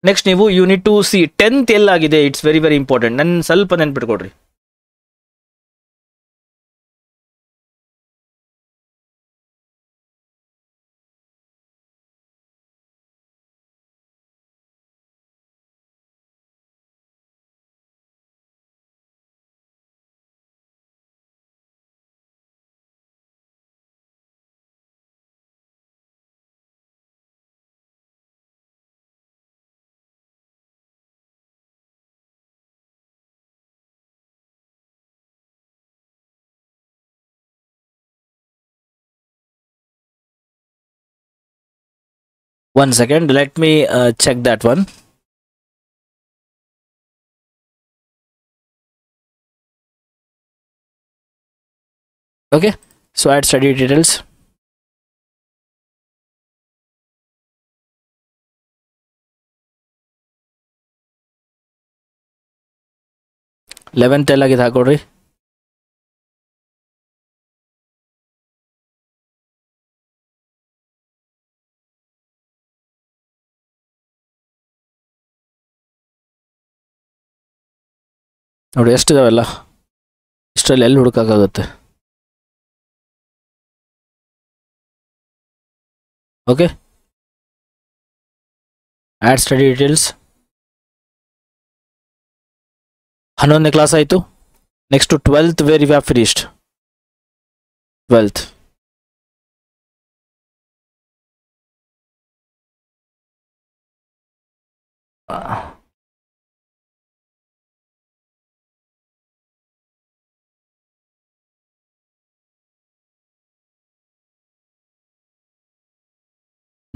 ನೆಕ್ಸ್ಟ್ ನೀವು ಯೂನಿಟ್ ಟು ಸಿ 10th ಎಲ್ಲಾಗಿದೆ, ಇಟ್ಸ್ ವೆರಿ ವೆರಿ ಇಂಪಾರ್ಟೆಂಟ್. ನನ್ನ ಸ್ವಲ್ಪ ನೆನ್ಪಿಟ್ಕೊಡ್ರಿ. One second, let me check that one. Okay, so add study details. Eleventh ಎಲ್ಲಾಗಿದೆ ಹಾಕೊಡ್ರಿ. ನೋಡಿ ಎಷ್ಟಿದಾವೆಲ್ಲ, ಇಷ್ಟರಲ್ಲಿ ಎಲ್ಲಿ ಹುಡುಕಾಗುತ್ತೆ. ಓಕೆ, ಆ್ಯಡ್ ಸ್ಟಡಿ ಡೀಟೇಲ್ಸ್. 11ನೇ ಕ್ಲಾಸ್ ಆಯಿತು. Next 12th where you have finished. 12th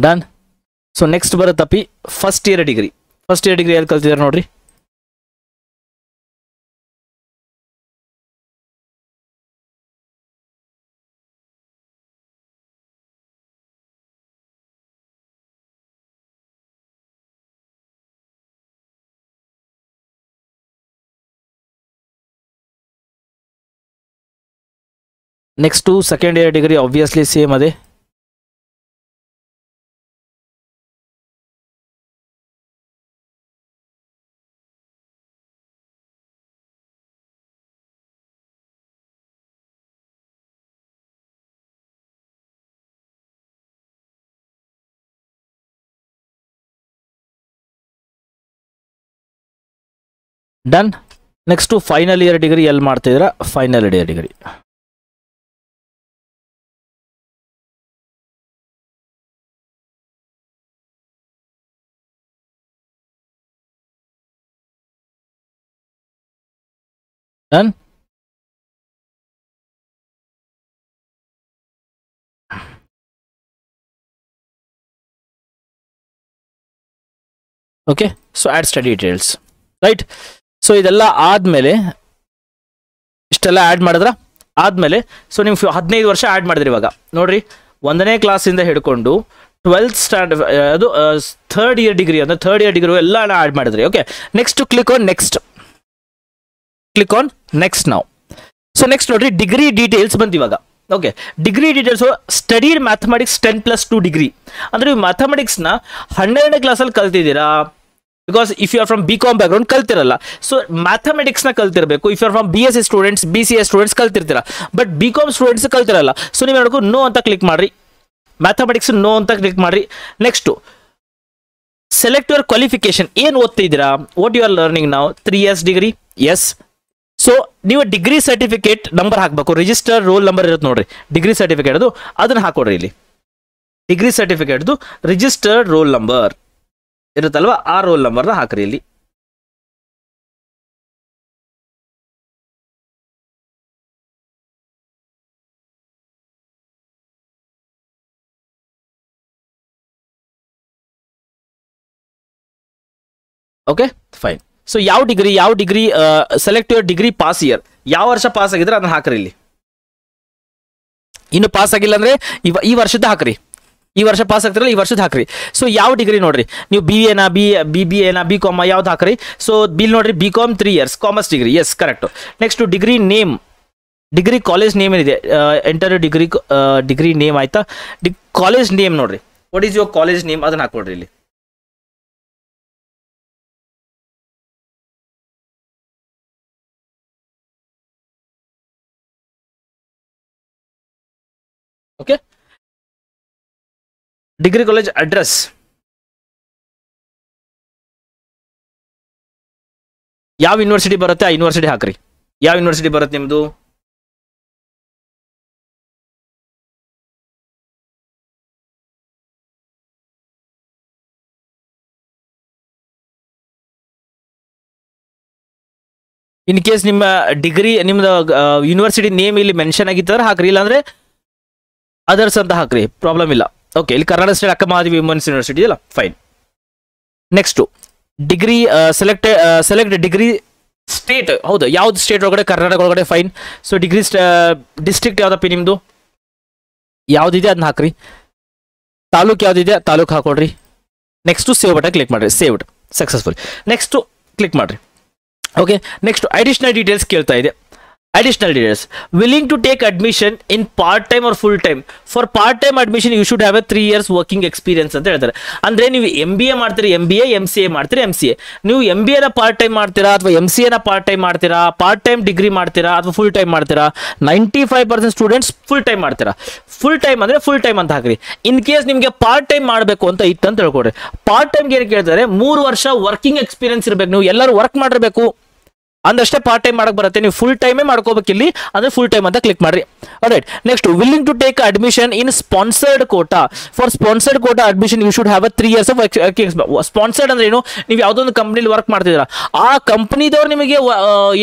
done. So next ಬರುತ್ತಪ್ಪಿ first year degree. First year degree ಎಲ್ಲಿ ಕಲ್ತಿದ್ದಾರೆ ನೋಡ್ರಿ. Next second year degree obviously same ಅದೇ. Done. Next final year degree ಎಲ್ಲಿ ಮಾಡ್ತಿದ್ದೀರಾ? Final year degree. Done. Okay, so add study details. Right. So ಇದೆಲ್ಲ ಆದಮೇಲೆ ಇಷ್ಟೆಲ್ಲ ಆ್ಯಡ್ ಮಾಡಿದ್ರ ಆದಮೇಲೆ ಸೊ ನೀವು 15 ವರ್ಷ ಆ್ಯಡ್ ಮಾಡಿದ್ರಿ. ಇವಾಗ ನೋಡ್ರಿ, 1ನೇ ಕ್ಲಾಸಿಂದ ಹಿಡ್ಕೊಂಡು 12th ಸ್ಟ್ಯಾಂಡರ್ಡ್, ಅದು 3rd ಇಯರ್ ಡಿಗ್ರಿ ಅಂದರೆ 3rd ಇಯರ್ ಡಿಗ್ರಿ ಎಲ್ಲ ಆ್ಯಡ್ ಮಾಡಿದ್ರಿ. Okay, next click on next. Click on next ನಾವು. ಸೊ ನೆಕ್ಸ್ಟ್ ನೋಡ್ರಿ, ಡಿಗ್ರಿ ಡೀಟೇಲ್ಸ್ ಬಂತು ಇವಾಗ. Okay, degree details studied mathematics 10+2 degree. ಅಂದರೆ ನೀವು ಮ್ಯಾಥಮೆಟಿಕ್ಸ್ನ 12ನೇ ಕ್ಲಾಸಲ್ಲಿ ಕಲ್ತಿದ್ದೀರಾ. Because if you are from BCom background ಕಲ್ತಿರಲ್ಲ, ಸೊ ಮ್ಯಾಥಮೆಟಿಕ್ಸ್ನ ಕಲ್ತಿರಬೇಕು. If you are from BSc students, BCA students ಕಲ್ತಿರ್ತೀರಾ. ಬಟ್ BCom ಸ್ಟೂಡೆಂಟ್ಸ್ ಕಲ್ತಿರಲ್ಲ. ಸೊ ನೀವು ಹೇಳಬೇಕು ನೋ ಅಂತ ಕ್ಲಿಕ್ ಮಾಡಿರಿ, ಮ್ಯಾಥಮೆಟಿಕ್ಸ್ ನೋ ಅಂತ ಕ್ಲಿಕ್ ಮಾಡಿರಿ. Next select your qualification. ಏನು ಓದ್ತಿದ್ದೀರಾ? ವಾಟ್ ಯು ಆರ್ ಲರ್ನಿಂಗ್ ನಾವು? 3 years ಡಿಗ್ರಿ. ಎಸ್. ಸೊ ನೀವು ಡಿಗ್ರಿ ಸರ್ಟಿಫಿಕೇಟ್ ನಂಬರ್ ಹಾಕಬೇಕು. ರಿಜಿಸ್ಟರ್ ರೋಲ್ ನಂಬರ್ ಇರುತ್ತೆ ನೋಡ್ರಿ, ಡಿಗ್ರಿ ಸರ್ಟಿಫಿಕೇಟ್ದು, ಅದನ್ನು ಹಾಕೊಡ್ರಿ. ಇಲ್ಲಿ ಡಿಗ್ರಿ ಸರ್ಟಿಫಿಕೇಟ್ದು ರಿಜಿಸ್ಟರ್ಡ್ ರೋಲ್ ನಂಬರ್ ಇರುತ್ತಲ್ವ, ಆ ರೋಲ್ ನಂಬರ್ನ ಹಾಕ್ರಿ ಇಲ್ಲಿ. Okay, fine. ಸೊ ಯಾವ degree select your degree pass year. ಯಾವ ವರ್ಷ ಪಾಸ್ ಆಗಿದ್ರೆ ಅದನ್ನ ಹಾಕ್ರಿ ಇಲ್ಲಿ. ಇನ್ನು ಪಾಸ್ ಆಗಿಲ್ಲ ಅಂದ್ರೆ ಈ ವರ್ಷದ ಹಾಕ್ರಿ. ಈ ವರ್ಷ ಪಾಸ್ ಆಗ್ತಿರಲ್ಲ, ಈ ವರ್ಷದ ಹಾಕ್ರಿ. ಸೊ ಯಾವ ಡಿಗ್ರಿ ನೋಡ್ರಿ ನೀವು, ಬಿ ಎನಾ, ಬಿ ಎನಾ, ಬಿ ಕಾಮ್ ಯಾವ್ದು ಹಾಕ್ರಿ. ಸೊ ಬಿಲ್ ನೋಡ್ರಿ B com 3 years commerce degree, yes correct. Next degree name, degree college name ಏನಿದೆ, ಎಂಟರ್ ಡಿಗ್ರಿ ನೇಮ್ ಆಯ್ತಾ. ಕಾಲೇಜ್ ನೇಮ್ ನೋಡ್ರಿ, what is your college name ಅದನ್ನ ಹಾಕೊಡ್ರಿ ಇಲ್ಲಿ. ಓಕೆ, ಡಿಗ್ರಿ ಕಾಲೇಜ್ ಅಡ್ರೆಸ್, ಯಾವ university ಬರುತ್ತೆ ಆ ಯೂನಿವರ್ಸಿಟಿ ಹಾಕ್ರಿ. ಯಾವ ಯೂನಿವರ್ಸಿಟಿ ಬರುತ್ತೆ ನಿಮ್ದು, ಇನ್ ಕೇಸ್ ನಿಮ್ಮ ಡಿಗ್ರಿ ನಿಮ್ದು ಯೂನಿವರ್ಸಿಟಿ ನೇಮ್ ಇಲ್ಲಿ ಮೆನ್ಷನ್ ಆಗಿತ್ತಂದ್ರೆ ಹಾಕ್ರಿ, ಇಲ್ಲಾಂದ್ರೆ ಅದರ್ಸ್ ಅಂತ ಹಾಕ್ರಿ, ಪ್ರಾಬ್ಲಮ್ ಇಲ್ಲ. ಓಕೆ, ಇಲ್ಲಿ ಕರ್ನಾಟಕ ಸ್ಟೇಟ್ ಅಕ್ಕ ಮಹಾದೇವಿ ವುಮೆನ್ಸ್ ಯೂನಿವರ್ಸಿಟಿ ಅಲ್ಲ, fine. Next degree select degree state, ಹೌದು ಯಾವ್ದು ಸ್ಟೇಟ್ ಒಳಗಡೆ, ಕರ್ನಾಟಕ ಒಳಗಡೆ, ಫೈನ್. ಸೊ ಡಿಗ್ರಿ ಡಿಸ್ಟ್ರಿಕ್ಟ್ ಯಾವ್ದಪ್ಪ ನಿಮ್ದು, ಯಾವ್ದಿದೆ ಅದನ್ನ ಹಾಕ್ರಿ. ತಾಲೂಕ್ ಯಾವ್ದಿದೆ ತಾಲೂಕ್ ಹಾಕೊಡ್ರಿ. ನೆಕ್ಸ್ಟ್ ಸೇವ್ ಬಟನ್ ಕ್ಲಿಕ್ ಮಾಡ್ರಿ, ಸೇವ್ಡ್ ಸಕ್ಸಸ್ಫುಲ್. ನೆಕ್ಸ್ಟ್ ಕ್ಲಿಕ್ ಮಾಡ್ರಿ. ಓಕೆ, ನೆಕ್ಸ್ಟ್ ಅಡಿಷನಲ್ ಡೀಟೇಲ್ಸ್ ಕೇಳ್ತಾ ಇದೆ. Additional details, willing to take admission in part time or full time. For part time admission you should have a 3 years working experience ಅಂತ ಹೇಳ್ತಾರೆ. ಅಂದ್ರೆ ನೀವು MBA ಮಾಡ್ತೀರಿ, MBA, MCA ಮಾಡ್ತೀರಿ, MCA. ನೀವು MBA ನ ಪಾರ್ಟ್ ಟೈಮ್ ಮಾಡ್ತೀರಾ ಅಥವಾ MCA ನ ಪಾರ್ಟ್ ಟೈಮ್ ಮಾಡ್ತೀರಾ, ಪಾರ್ಟ್ ಟೈಮ್ ಡಿಗ್ರಿ ಮಾಡ್ತೀರಾ ಅಥವಾ ಫುಲ್ ಟೈಮ್ ಮಾಡ್ತೀರಾ. 95% ಸ್ಟೂಡೆಂಟ್ಸ್ ಫುಲ್ ಟೈಮ್ ಮಾಡ್ತೀರಾ. ಫುಲ್ ಟೈಮ್ ಅಂದ್ರೆ ಫುಲ್ ಟೈಮ್ ಅಂತ ಹಾಕ್ರಿ. ಇನ್ ಕೇಸ್ ನಿಮಗೆ ಪಾರ್ಟ್ ಟೈಮ್ ಮಾಡಬೇಕು ಅಂತ ಇತ್ತು ಅಂತ ಹೇಳ್ಕೊಡ್ರಿ. ಪಾರ್ಟ್ ಟೈಮ್ಗೆ ಏನು ಕೇಳ್ತಾರೆ, 3 ವರ್ಷ ವರ್ಕಿಂಗ್ ಎಕ್ಸ್ಪೀರಿಯನ್ಸ್ ಇರಬೇಕು, ನೀವು ಎಲ್ಲರೂ ವರ್ಕ್ ಮಾಡಿರಬೇಕು ಅಂದಷ್ಟೇ ಪಾರ್ಟ್ ಟೈಮ್ ಮಾಡಕ್ ಬರುತ್ತೆ. ನೀವು ಫುಲ್ ಟೈಮೇ ಮಾಡ್ಕೋಬೇಕು ಇಲ್ಲಿ, ಅಂದ್ರೆ ಫುಲ್ ಟೈಮ್ ಅಂತ ಕ್ಲಿಕ್ ಮಾಡ್ರಿ. Right. Next willing to take admission in sponsored quota. For sponsored quota admission you should have a 3 years of sponsored. ಅಂದ್ರೆ ಏನು, ನೀವು ಯಾವುದೊಂದು ಕಂಪ್ನಿಲಿ ವರ್ಕ್ ಮಾಡ್ತಿದ್ದೀರಾ, ಆ ಕಂಪ್ನಿದವ್ರು ನಿಮಗೆ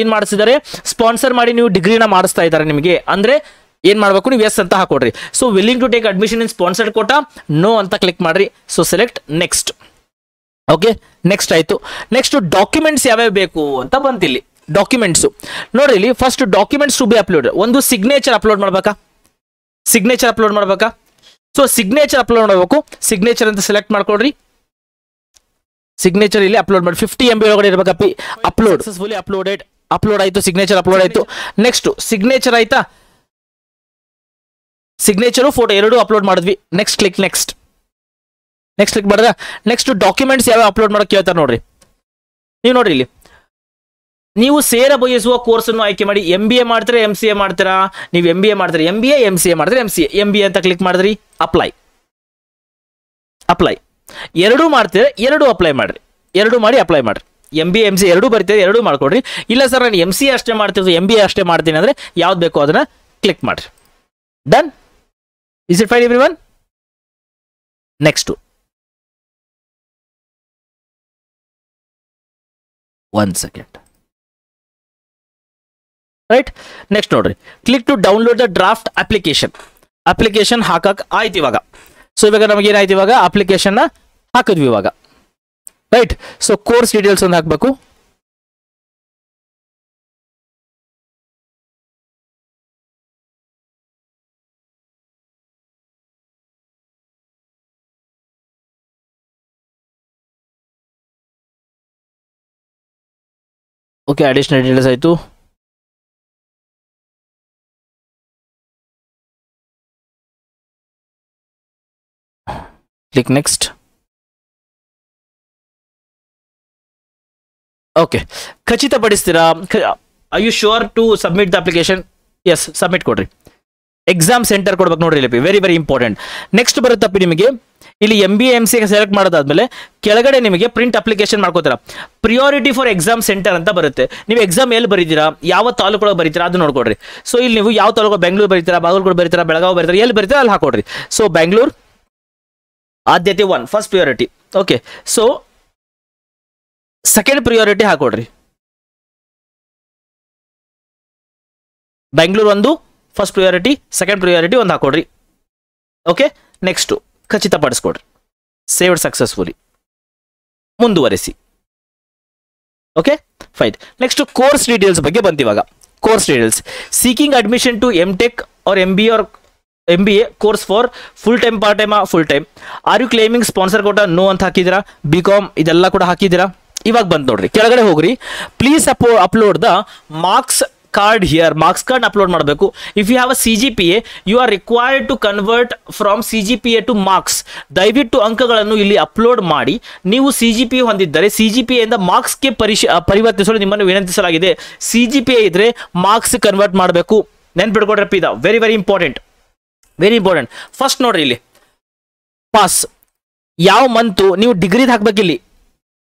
ಏನ್ ಮಾಡಿಸಿದ್ದಾರೆ, ಸ್ಪಾನ್ಸರ್ ಮಾಡಿ ನೀವು ಡಿಗ್ರಿನ ಮಾಡಿಸ್ತಾ ಇದ್ದಾರೆ ನಿಮಗೆ, ಅಂದ್ರೆ ಏನ್ ಮಾಡಬೇಕು, ನೀವು ಎಸ್ ಅಂತ ಹಾಕೊಡ್ರಿ. So willing to take admission in sponsored quota, no ಅಂತ ಕ್ಲಿಕ್ ಮಾಡ್ರಿ. So select next. Okay, next ಆಯ್ತು. ನೆಕ್ಸ್ಟ್ ಡಾಕ್ಯುಮೆಂಟ್ಸ್ ಯಾವ್ಯಾವ ಬೇಕು ಅಂತ ಬಂತಿಲ್ಲಿ. ಡಾಕ್ಯುಮೆಂಟ್ಸ್ ನೋಡ್ರಿ, ಇಲ್ಲಿ first documents to be upload. ಒಂದು ಸಿಗ್ನೇಚರ್ ಅಪ್ಲೋಡ್ ಮಾಡ್ಬೇಕಾ, ಸಿಗ್ನೇಚರ್ ಅಪ್ಲೋಡ್ ಮಾಡ್ಬೇಕಾ. ಸೊ ಸಿಗ್ನೇಚರ್ ಅಪ್ಲೋಡ್ ಮಾಡಬೇಕು. ಸಿಗ್ನೇಚರ್ ಅಂತ ಸೆಲೆಕ್ಟ್ ಮಾಡ್ಕೊಡ್ರಿ. ಸಿಗ್ನೇಚರ್ ಇಲ್ಲಿ ಅಪ್ಲೋಡ್ ಮಾಡಿ 50 MB ಒಳಗಡೆ ಇರಬೇಕಾ. ಅಪ್ಲೋಡ್ ಸಕ್ಸಸ್ಫುಲಿ ಅಪ್ಲೋಡೆಡ್, ಅಪ್ಲೋಡ್ ಆಯ್ತು, ಸಿಗ್ನೇಚರ್ ಅಪ್ಲೋಡ್ ಆಯ್ತು. ನೆಕ್ಸ್ಟ್ ಸಿಗ್ನೇಚರ್ ಆಯ್ತಾ, ಸಿಗ್ನೇಚರು ಫೋಟೋ ಎರಡೂ ಅಪ್ಲೋಡ್ ಮಾಡಿದ್ವಿ. ನೆಕ್ಸ್ಟ್ ಕ್ಲಿಕ್, ನೆಕ್ಸ್ಟ್ ಕ್ಲಿಕ್ ಮಾಡಿದ್ರೆ ನೆಕ್ಸ್ಟ್ ಡಾಕ್ಯುಮೆಂಟ್ಸ್ ಯಾವ ಅಪ್ಲೋಡ್ ಮಾಡೋಕೆ ಕೇಳ್ತಾರೆ ನೋಡ್ರಿ. ನೀವು ನೋಡ್ರಿ ಇಲ್ಲಿ, ನೀವು ಸೇರ ಬಯಸುವ ಕೋರ್ಸ್ ಅನ್ನು ಆಯ್ಕೆ ಮಾಡಿ. MBA ಮಾಡ್ತೀರಾ, MCA ಮಾಡ್ತೀರಾ. ನೀವು MBA ಮಾಡ್ತೀರಾ, MBA, MCA ಮಾಡ್ತೀರಾ, MBA ಅಂತ ಕ್ಲಿಕ್ ಮಾಡಿದ್ರಿ. ಅಪ್ಲೈ ಎರಡೂ ಮಾಡ್ತೀರಾ, ಎರಡೂ ಅಪ್ಲೈ ಮಾಡ್ರಿ. ಎರಡೂ ಮಾಡಿ ಅಪ್ಲೈ ಮಾಡ್ರಿ. MBA, MCA ಎರಡೂ ಬರ್ತೀರಾ, ಎರಡೂ ಮಾಡ್ಕೊಡ್ರಿ. ಇಲ್ಲ ಸರ್ ನಾನು MCA ಅಷ್ಟೇ ಮಾಡ್ತೀನಿ, MBA ಅಷ್ಟೇ ಮಾಡ್ತೀನಿ ಅಂದ್ರೆ ಯಾವ್ದು ಬೇಕೋ ಅದನ್ನ ಕ್ಲಿಕ್ ಮಾಡ್ರಿ. Done. Is it fine everyone? Next 1 second. Right. Next ನೋಡ್ರಿ, click to download the draft application ಹಾಕಕ್ ಆಯ್ತು ಇವಾಗ. ಸೊ ಇವಾಗ ನಮಗೆ ಏನಾಯ್ತು, ಇವಾಗ ಅಪ್ಲಿಕೇಶನ್ ಹಾಕಿದ್ವಿ ಇವಾಗ. ರೈಟ್. ಸೊ ಕೋರ್ಸ್ ಡೀಟೇಲ್ಸ್ ಒಂದು ಹಾಕಬೇಕು. ಓಕೆ, ಅಡಿಷನಲ್ ಡೀಟೇಲ್ಸ್ ಆಯ್ತು. Click next. ಓಕೆ, ಖಚಿತಪಡಿಸ್ತೀರಾ? Are you sure to submit the application? Yes, submit ಕೊಡ್ರಿ. ಎಕ್ಸಾಮ್ ಸೆಂಟರ್ ಕೊಡ್ಬೇಕು ನೋಡ್ರಿ ಇಲ್ಲಿ, ವೆರಿ ವೆರಿ ಇಂಪಾರ್ಟೆಂಟ್. ನೆಕ್ಸ್ಟ್ ಬರುತ್ತಪ್ಪ ನಿಮಗೆ ಇಲ್ಲಿ MBA, MCA ಸೆಲೆಕ್ಟ್ ಮಾಡೋದಾದ್ಮೇಲೆ ಕೆಳಗಡೆ ನಿಮಗೆ ಪ್ರಿಂಟ್ ಅಪ್ಲಿಕೇಶನ್ ಮಾಡ್ಕೋತೀರಾ. ಪ್ರಿಯಾರಿಟಿ ಫಾರ್ ಎಕ್ಸಾಮ್ ಸೆಂಟರ್ ಅಂತ ಬರುತ್ತೆ. ನೀವು ಎಕ್ಸಾಮ್ ಎಲ್ಲಿ ಬರೀತೀರಾ, ಯಾವ ತಾಲೂಕೊಳಗೆ ಬರೀತೀರಾ ಅದು ನೋಡ್ಕೊಡ್ರಿ. ಸೊ ಇಲ್ಲಿ ನೀವು ಯಾವ ತಾಲೂಕು, ಬೆಂಗಳೂರು ಬರೀತೀರಾ, ಬಾಗಲಕೋಟೆ ಬರೀತೀರಾ, ಬೆಳಗಾವಿ ಬರೀತೀರಾ, ಎಲ್ಲಿ ಬರೀತೀರಾ ಅಲ್ಲಿ ಹಾಕೊಡ್ರಿ. ಸೊ ಬೆಂಗಳೂರು ಆದ್ಯತೆ 1, first priority. Okay, so second priority ಹಾಕೊಡ್ರಿ. Bengaluru 1 first priority, second priority 1 ಹಾಕೊಡ್ರಿ. ಓಕೆ, ನೆಕ್ಸ್ಟ್ ಖಚಿತಪಡಿಸ್ಕೊಡ್ರಿ. Saved successfully. ಮುಂದುವರಿಸಿ. Okay, fine. Next course details ಬಗ್ಗೆ ಬಂತು ಇವಾಗ. Course details, seeking admission to MTech or MBA or MBA course for full time part time full time. Are you claiming sponsor quota no ಅಂತ ಹಾಕಿದ್ದೀರಾ. BCom ಇದೆಲ್ಲ ಕೂಡ ಹಾಕಿದ್ದೀರಾ. ಇವಾಗ ಬಂದು ನೋಡ್ರಿ ಕೆಳಗಡೆ ಹೋಗ್ರಿ. Please upload the marks card here. Marks card upload ಮಾಡಬೇಕು. If you have a CGPA you are required to convert from CGPA to marks. ದಯವಿಟ್ಟು ಅಂಕಗಳನ್ನು ಇಲ್ಲಿ ಅಪ್ಲೋಡ್ ಮಾಡಿ. ನೀವು CGPA ಹೊಂದಿದ್ದರೆ CGPA ಇಂದ ಮಾರ್ಕ್ಸ್ಗೆ ಪರಿವರ್ತಿಸಲು ನಿಮ್ಮನ್ನು ವಿನಂತಿಸಲಾಗಿದೆ. CGPA ಇದ್ರೆ ಮಾರ್ಕ್ಸ್ ಕನ್ವರ್ಟ್ ಮಾಡಬೇಕು. ನೆನ್ಪಿಡ್ಕೊಡ್ರಪ್ಪ, ಇದು very very important, very important. First ನೋಡ್ರಿ ಇಲ್ಲಿ ಪಾಸ್ ಯಾವ ಮಂತು ನೀವು ಡಿಗ್ರಿದ್ ಹಾಕ್ಬೇಕು ಇಲ್ಲಿ.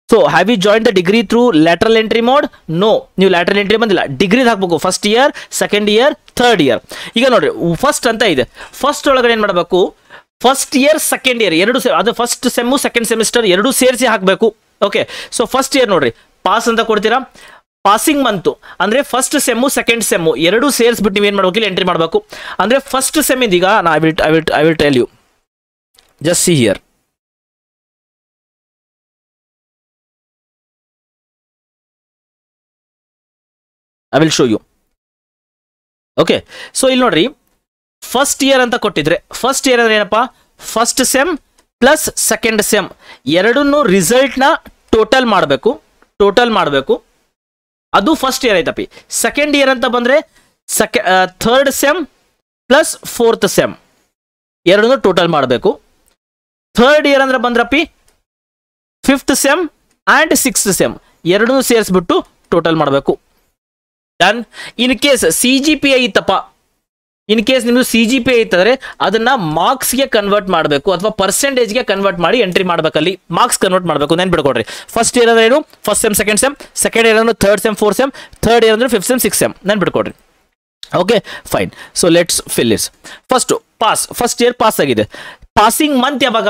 So have you join the degree through lateral entry mode? No, ನೀವು ಲ್ಯಾಟ್ರಲ್ ಎಂಟ್ರಿ ಬಂದಿಲ್ಲ. ಡಿಗ್ರಿದ್ ಹಾಕ್ಬೇಕು. First year, second year, third year. ಈಗ ನೋಡ್ರಿ ಫಸ್ಟ್ ಅಂತ ಇದೆ. ಫಸ್ಟ್ ಒಳಗಡೆ ಏನು ಮಾಡಬೇಕು, ಫಸ್ಟ್ ಇಯರ್ ಸೆಕೆಂಡ್ ಇಯರ್ ಎರಡು ಅದು ಫಸ್ಟ್ ಸೆಮ್ಮು ಸೆಕೆಂಡ್ ಸೆಮಿಸ್ಟರ್ ಎರಡೂ ಸೇರಿಸಿ ಹಾಕಬೇಕು. ಓಕೆ, ಸೊ ಫಸ್ಟ್ ಇಯರ್ ನೋಡ್ರಿ ಪಾಸ್ ಅಂತ ಕೊಡ್ತೀರಾ. ಪಾಸಿಂಗ್ ಮಂತು ಅಂದ್ರೆ ಫಸ್ಟ್ ಸೆಮ್ಮು ಸೆಕೆಂಡ್ ಸೆಮ್ಮು ಎರಡೂ ಸೇರಿಸ್ಬಿಟ್ಟು ನೀವೇನು ಮಾಡ್ಬೇಕು, ಇಲ್ಲಿ ಎಂಟ್ರಿ ಮಾಡಬೇಕು. ಅಂದ್ರೆ ಫಸ್ಟ್ ಸೆಮ್ ಇದೀಗ I will tell you. Just see here. I will show you. Okay, so ಇಲ್ಲಿ ನೋಡ್ರಿ ಫಸ್ಟ್ ಇಯರ್ ಅಂತ ಕೊಟ್ಟಿದ್ರೆ ಫಸ್ಟ್ ಇಯರ್ ಅಂದ್ರೆ ಏನಪ್ಪಾ, first sem plus second sem ಎರಡನ್ನೂ ರಿಸಲ್ಟ್ನ ಟೋಟಲ್ ಮಾಡಬೇಕು. ಅದು ಫಸ್ಟ್ ಇಯರ್ ಆಯ್ತಪ್ಪಿ. ಸೆಕೆಂಡ್ ಇಯರ್ ಅಂತ ಬಂದ್ರೆ third sem plus fourth sem ಎರಡನ್ನೂ ಟೋಟಲ್ ಮಾಡಬೇಕು. ಥರ್ಡ್ ಇಯರ್ ಅಂದ್ರೆ ಬಂದ್ರಪ್ಪಿ fifth sem and sixth sem ಎರಡನ್ನೂ ಸೇರಿಸ್ಬಿಟ್ಟು ಟೋಟಲ್ ಮಾಡಬೇಕು. ಡನ್. ಇನ್ ಕೇಸ್ CGPA ಇತ್ತಪ್ಪ, ಇನ್ ಕೇಸ್ ನಿಮ್ದು CGPA ಇತ್ತಂದ್ರೆ ಅದನ್ನ ಮಾರ್ಕ್ಸ್ಗೆ ಕನ್ವರ್ಟ್ ಮಾಡಬೇಕು ಅಥವಾ ಪರ್ಸೆಂಟೇಜ್ಗೆ ಕನ್ವರ್ಟ್ ಮಾಡಿ ಎಂಟ್ರಿ ಮಾಡಬೇಕಲ್ಲಿ. ಮಾರ್ಕ್ಸ್ ಕನ್ವರ್ಟ್ ಮಾಡಬೇಕು. ನೆನ್ಪಿಡ್ಕೊಡ್ರಿ. ಫಸ್ಟ್ ಇಯರ್ ಅಂದ್ರೆ ಏನು, first sem second sem, second year ಅಂದ್ರೆ third sem fourth sem, third year ಅಂದ್ರೆ ಫಿಫ್ತ್ ಸೆಮ್ ಸಿಕ್ಸ್ ಸೆಮ್. ನೆನ್ಪಿಡ್ಕೊಡ್ರಿ. Okay fine. So let's fill is. First year pass ಆಗಿದೆ. ಪಾಸಿಂಗ್ ಮಂತ್ ಯಾವಾಗ,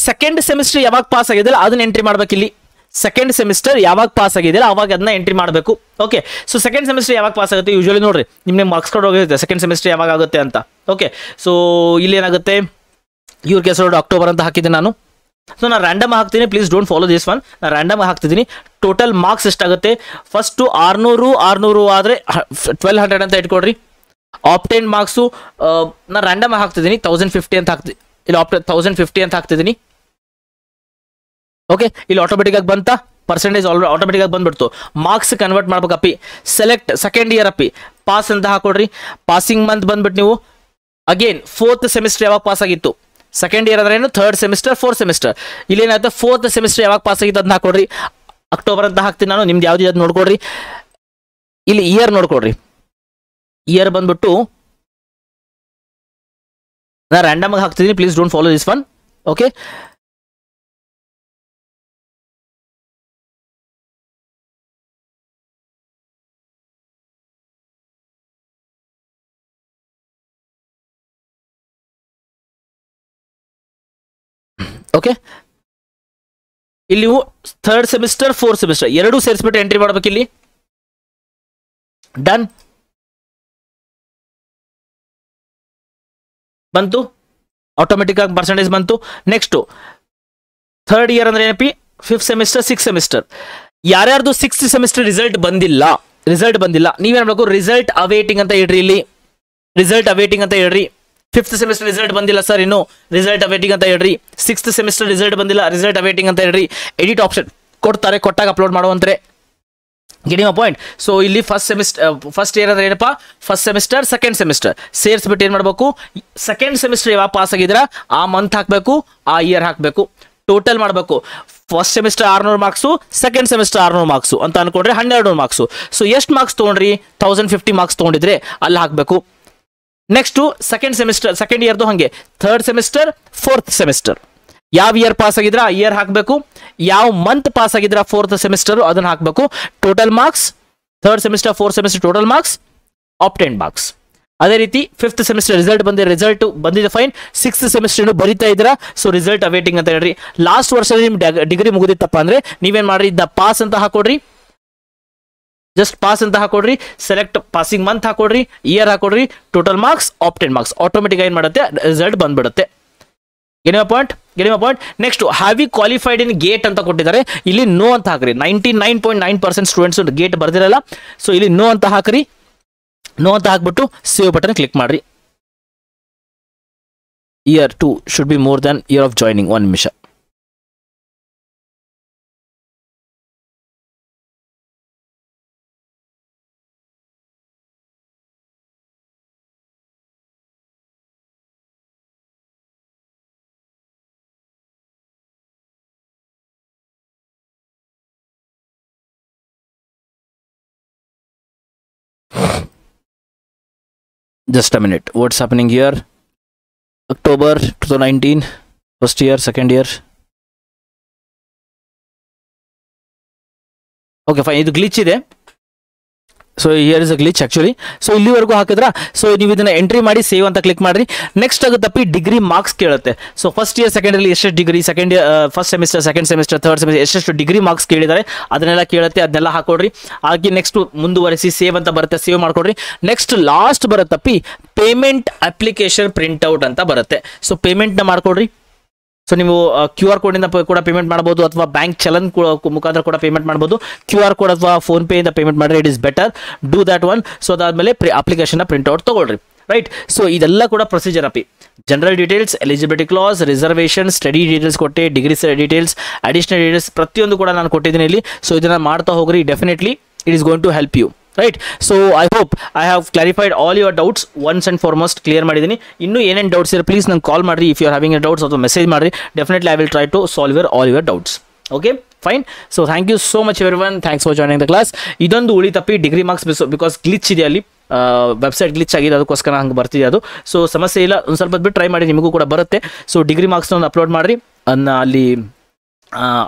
second semester ಯಾವಾಗ pass ಆಗಿದೆಯಲ್ಲ ಅದನ್ನ ಎಂಟ್ರಿ ಮಾಡ್ಬೇಕು ಇಲ್ಲಿ. ಸೆಕೆಂಡ್ ಸೆಮಿಸ್ಟರ್ ಯಾವಾಗ ಪಾಸ್ ಆಗಿದೆಯಲ್ಲ ಅವಾಗ ಅದನ್ನ ಎಂಟ್ರಿ ಮಾಡಬೇಕು. ಓಕೆ, ಸೊ ಸೆಕೆಂಡ್ ಸೆಮಿಸ್ಟರ್ ಯಾವಾಗ ಪಾಸ್ ಆಗುತ್ತೆ, ಯೂಶಲಿ ನೋಡ್ರಿ ನಿಮ್ಗೆ ಮಾರ್ಕ್ಸ್ ಕಾರ್ಡ್ ಹೋಗಿರುತ್ತೆ ಸೆಕೆಂಡ್ ಸೆಮಿಸ್ಟರ್ ಯಾವಾಗ ಆಗುತ್ತೆ ಅಂತ. ಓಕೆ, ಸೊ ಇಲ್ಲಿ ಏನಾಗುತ್ತೆ, ಇವ್ರ ಕೇಸ್ ಅಕ್ಟೋಬರ್ ಅಂತ ಹಾಕಿದ್ದೀನಿ ನಾನು. ಸೊ ನಾನು ರ್ಯಾಂಡಮ್ ಹಾಕ್ತೀನಿ, please don't follow this one. ನಾನು ರ್ಯಾಂಡಮ್ ಹಾಕ್ತಿದ್ದೀನಿ. ಟೋಟಲ್ ಮಾರ್ಕ್ಸ್ ಎಷ್ಟಾಗುತ್ತೆ, ಫಸ್ಟು 600 ಆದರೆ 1200 ಅಂತ ಇಟ್ಕೊಡ್ರಿ. ಆಪ್ಟೈನ್ ಮಾರ್ಕ್ಸು ನಾನು ರ್ಯಾಂಡಮ್ ಹಾಕ್ತಿದ್ದೀನಿ 1050 ಅಂತ ಹಾಕ್ತೀನಿ. ಇಲ್ಲಿ 1050 ಅಂತ ಹಾಕ್ತಿದ್ದೀನಿ. ಓಕೆ, ಇಲ್ಲಿ ಆಟೋಮೆಟಿಕ್ ಆಗಿ ಬಂತ ಪರ್ಸೆಂಟೇಜ್ ಆಟೋಮೆಟಿಕ್ ಆಗಿ ಬಂದ್ಬಿಡ್ತು. ಮಾರ್ಕ್ಸ್ ಕನ್ವರ್ಟ್ ಮಾಡ್ಬೇಕಪ್ಪಿ. ಸೆಲೆಕ್ಟ್ ಸೆಕೆಂಡ್ ಇಯರ್ ಅಪ್ಪಿ, ಪಾಸ್ ಅಂತ ಹಾಕೊಡ್ರಿ. ಪಾಸಿಂಗ್ ಮಂತ್ ಬಂದ್ಬಿಟ್ಟು ನೀವು ಅಗೇನ್ ಫೋರ್ತ್ ಸೆಮಿಸ್ಟರ್ ಯಾವಾಗ ಪಾಸ್ ಆಗಿತ್ತು, ಸೆಕೆಂಡ್ ಇಯರ್ ಅಂದ್ರೆ ಏನು, ಥರ್ಡ್ ಸೆಮಿಸ್ಟರ್ ಫೋರ್ತ್ ಸೆಮಿಸ್ಟರ್. ಇಲ್ಲಿ ಏನಾಗುತ್ತೆ, ಫೋರ್ತ್ ಸೆಮಿಸ್ಟರ್ ಯಾವಾಗ ಪಾಸ್ ಆಗಿತ್ತು ಅದನ್ನ ಹಾಕೊಡ್ರಿ. ಅಕ್ಟೋಬರ್ ಅಂತ ಹಾಕ್ತೀನಿ ನಾನು. ನಿಮ್ದು ಯಾವ್ದು ಅದು ನೋಡ್ಕೊಡ್ರಿ. ಇಲ್ಲಿ ಇಯರ್ ನೋಡ್ಕೊಡ್ರಿ. ಇಯರ್ ಬಂದ್ಬಿಟ್ಟು ನಾನು ರ್ಯಾಂಡಮ್ ಆಗಿ ಹಾಕ್ತಿದ್ದೀನಿ, please don't follow this one. Okay, okay, ಇಲ್ಲಿ ನೀವು ಥರ್ಡ್ ಸೆಮಿಸ್ಟರ್ ಫೋರ್ತ್ ಸೆಮಿಸ್ಟರ್ ಎರಡೂ ಸೇರಿಸ್ಬಿಟ್ಟು ಎಂಟ್ರಿ ಮಾಡ್ಬೇಕು ಇಲ್ಲಿ. ಡನ್. ಬಂತು, ಆಟೋಮೆಟಿಕ್ ಆಗಿ ಪರ್ಸೆಂಟೇಜ್ ಬಂತು. ನೆಕ್ಸ್ಟ್ ಥರ್ಡ್ ಇಯರ್ ಅಂದ್ರೆ ಏನಪ್ಪಿ, ಫಿಫ್ತ್ ಸೆಮಿಸ್ಟರ್ ಸಿಕ್ಸ್ ಸೆಮಿಸ್ಟರ್. ಯಾರ್ಯಾರ್ದು ಸಿಕ್ಸ್ತ್ ಸೆಮಿಸ್ಟರ್ ರಿಸಲ್ಟ್ ಬಂದಿಲ್ಲ ನೀವೇನ್ ಮಾಡಬೇಕು, ರಿಸಲ್ಟ್ ಅವೇಟಿಂಗ್ ಅಂತ ಇಡ್ರಿ. ಇಲ್ಲಿ ರಿಸಲ್ಟ್ ಅವೇಟಿಂಗ್ ಅಂತ ಹೇಳ್ರಿ. ಫಿಫ್ತ್ ಸೆಮಿಸ್ಟರ್ ರಿಸಲ್ಟ್ ಬಂದಿಲ್ಲ ಸರ್ ಇನ್ನು, ರಿಸಲ್ಟ್ ಅವೇಟಿಂಗ್ ಅಂತ ಹೇಳ್ರಿ. ಸಿಕ್ಸ್ತ್ ಸೆಮಿಸ್ಟರ್ ರಿಸಲ್ಟ್ ಬಂದಿಲ್ಲ, ರಿಸಲ್ಟ್ ಅವೇಟಿಂಗ್ ಅಂತ ಹೇಳ್ರಿ. ಎಡಿಟ್ ಆಪ್ಷನ್ ಕೊಡ್ತಾರೆ, ಕೊಟ್ಟಾಗ ಅಪ್ಲೋಡ್ ಮಾಡುವಂತಾರೆ. Getting a point. ಸೊ ಇಲ್ಲಿ ಫಸ್ಟ್ ಇಯರ್ ಅಂದ್ರೆ ಏನಪ್ಪಾ, ಫಸ್ಟ್ ಸೆಮಿಸ್ಟರ್ ಸೆಕೆಂಡ್ ಸೆಮಿಸ್ಟರ್ ಸೇರಿಸ್ಬಿಟ್ಟು ಏನ್ ಮಾಡಬೇಕು, ಸೆಕೆಂಡ್ ಸೆಮಿಸ್ಟರ್ ಯಾವಾಗ ಪಾಸ್ ಆಗಿದ್ರ ಆ ಮಂತ್ ಹಾಕಬೇಕು, ಆ ಇಯರ್ ಹಾಕಬೇಕು, ಟೋಟಲ್ ಮಾಡಬೇಕು. First semester 600 marks, second semester 600 marks ಅಂತ ಅನ್ಕೊಂಡ್ರೆ 1200 ಮಾರ್ಕ್ಸು. ಸೊ ಎಷ್ಟು ಮಾರ್ಕ್ಸ್ ತೊಗೊಂಡ್ರಿ, 1050 ಮಾರ್ಕ್ಸ್ ತೊಗೊಂಡಿದ್ರೆ ಅಲ್ಲಿ ಹಾಕಬೇಕು. ನೆಕ್ಸ್ಟು ಸೆಕೆಂಡ್ ಇಯರ್ದು ಹಾಗೆ ಥರ್ಡ್ ಸೆಮಿಸ್ಟರ್ ಫೋರ್ತ್ ಸೆಮಿಸ್ಟರ್ ಯಾವ ಇಯರ್ ಪಾಸ್ ಆಗಿದ್ರ ಆ ಇಯರ್ ಹಾಕಬೇಕು, ಯಾವ ಮಂತ್ ಪಾಸ್ ಆಗಿದ್ರ ಫೋರ್ತ್ ಸೆಮಿಸ್ಟರ್ ಅದನ್ನ ಹಾಕಬೇಕು. Total marks third semester fourth semester total marks, obtain marks. ಅದೇ ರೀತಿ ಫಿಫ್ತ್ ಸೆಮಿಸ್ಟರ್ ರಿಸಲ್ಟ್ ಬಂದಿದೆ ಫೈನ್. ಸಿಕ್ಸ್ತ್ ಸೆಮಿಸ್ಟರ್ ಬರೀತಾ ಇದ್ದೀರಾ, ಸೊ ರಿಸಲ್ಟ್ ಅವೇಟಿಂಗ್ ಅಂತ ಹೇಳ್ರಿ. ಲಾಸ್ಟ್ ವರ್ಷದಲ್ಲಿ ನಿಮ್ ಡಿಗ್ರಿ ಮುಗಿದಿತ್ತಪ್ಪ ಅಂದ್ರೆ ನೀವೇನ್ ಮಾಡ್ರಿ, ದ ಪಾಸ್ ಅಂತ ಹಾಕೊಡ್ರಿ. ಜಸ್ಟ್ ಪಾಸ್ ಅಂತ ಹಾಕೊಡ್ರಿ. ಸೆಲೆಕ್ಟ್ ಪಾಸಿಂಗ್ ಮಂತ್ ಹಾಕೊಡ್ರಿ, ಇಯರ್ ಹಾಕೊಡ್ರಿ, total marks, obtain marks. Automatic ಏನ್ ಮಾಡುತ್ತೆ, ರಿಸಲ್ಟ್ ಬಂದ್ಬಿಡುತ್ತೆ. Getting a point. Next have you qualified in GATE ಅಂತ ಕೊಟ್ಟಿದ್ದಾರೆ. ಇಲ್ಲಿ ನೋ ಅಂತ ಹಾಕ್ರಿ. 99.9% ಸ್ಟೂಡೆಂಟ್ಸ್ ಗೇಟ್ ಬರ್ದಿರಲ್ಲ. ಸೊ ಇಲ್ಲಿ ನೋ ಅಂತ ಹಾಕ್ರಿ. ನೋ ಅಂತ ಹಾಕ್ಬಿಟ್ಟು ಸೇವ್ ಬಟನ್ ಕ್ಲಿಕ್ ಮಾಡ್ರಿ. year 2 should be more than year of joining. 1 ನಿಮಿಷ. Just a minute. What's happening here? October 2019, first year, second year. Okay, fine. ಇದು ಗ್ಲಿಚ್ ಇದೆ. So here is a glitch actually. So ಇಲ್ಲಿವರೆಗೂ ಹಾಕಿದ್ರ, so ನೀವು ಇದನ್ನ entry ಮಾಡಿ save ಅಂತ click ಮಾಡ್ರಿ. ನೆಕ್ಸ್ಟ್ ಆಗುತ್ತಪ್ಪಿ ಡಿಗ್ರಿ ಮಾರ್ಕ್ಸ್ ಕೇಳುತ್ತೆ. So first year second year ಎಷ್ಟು degree, second year first semester, second semester, third semester ಎಷ್ಟೆಷ್ಟು ಡಿಗ್ರಿ ಮಾರ್ಕ್ಸ್ ಕೇಳಿದ್ದಾರೆ ಅದನ್ನೆಲ್ಲ ಕೇಳುತ್ತೆ. ಅದನ್ನೆಲ್ಲ ಹಾಕೊಡ್ರಿ. ಹಾಗೆ ನೆಕ್ಸ್ಟ್ ಮುಂದುವರಿಸಿ ಸೇವ್ ಅಂತ ಬರುತ್ತೆ, ಸೇವ್ ಮಾಡ್ಕೊಡ್ರಿ. ನೆಕ್ಸ್ಟ್ ಲಾಸ್ಟ್ ಬರುತ್ತಪ್ಪಿ ಪೇಮೆಂಟ್ ಅಪ್ಲಿಕೇಶನ್ ಪ್ರಿಂಟ್ಔಟ್ ಅಂತ ಬರುತ್ತೆ. ಸೊ ಪೇಮೆಂಟ್ನ ಮಾಡ್ಕೊಡ್ರಿ. ಸೊ ನೀವು ಕ್ಯೂ ಆರ್ ಕೋಡಿಂದ ಕೂಡ ಪೇಮೆಂಟ್ ಮಾಡ್ಬೋದು, ಅಥವಾ ಬ್ಯಾಂಕ್ ಚಲನ್ ಮುಖಾಂತರ ಕೂಡ ಪೇಮೆಂಟ್ ಮಾಡ್ಬೋದು. ಕ್ಯೂ ಆರ್ ಕೋಡ್ ಅಥವಾ ಫೋನ್ ಪೇ ಇಂದ ಪೇಮೆಂಟ್ ಮಾಡಿದ್ರೆ it is better. Do that one. So ಅದಾದ್ಮೇಲೆ ಅಪ್ಲಿಕೇಶನ್ ಪ್ರಿಂಟ್ಔಟ್ ತಗೊಳ್ರಿ. ರೈಟ್. ಸೊ ಇದೆಲ್ಲ ಕೂಡ ಪ್ರೊಸೀಜರ್ ಅಪ್ಪಿ. General details, eligibility class, reservation, study details ಕೊಟ್ಟೆ, ಡಿಗ್ರಿ ಡೀಟೇಲ್ಸ್, ಅಡಿಷನಲ್ ಡೀಟೇಲ್ಸ್ ಪ್ರತಿಯೊಂದು ಕೂಡ ನಾನು ಕೊಟ್ಟಿದ್ದೀನಿ ಇಲ್ಲಿ. ಸೊ ಇದನ್ನ ಮಾಡ್ತಾ ಹೋಗ್ರಿ. Definitely it is going to help you. Right. So I hope I have clarified all your doubts. Once and foremost clear ಮಾಡಿದ್ದೀನಿ. ಇನ್ನೂ ಏನೇನು ಡೌಟ್ಸ್ ಇರೋ ಪ್ಲೀಸ್ ನಂಗೆ ಕಾಲ್ ಮಾಡಿರಿ. If you are having a doubts ಅಥವಾ ಮೆಸೇಜ್ ಮಾಡಿರಿ. Definitely I will try to solve all your doubts. Okay fine. So thank you so much everyone. Thanks for joining the class. ಇದೊಂದು ಉಳಿತಪ್ಪಿ degree marks because glitch ಇದೆ ಅಲ್ಲಿ, website glitch ಆಗಿದೆ, ಅದಕ್ಕೋಸ್ಕರ ಹಂಗೆ ಬರ್ತಿದೆ ಅದು. ಸೊ ಸಮಸ್ಯೆ ಇಲ್ಲ, ಒಂದು ಸ್ವಲ್ಪ ಬಿಟ್ಟು ಟ್ರೈ ಮಾಡಿ, ನಿಮಗೂ ಕೂಡ ಬರುತ್ತೆ. ಸೊ ಡಿಗ್ರಿ ಮಾರ್ಕ್ಸ್ನ ಒಂದು ಅಪ್ಲೋಡ್ ಮಾಡಿರಿ, ಅದನ್ನ ಅಲ್ಲಿ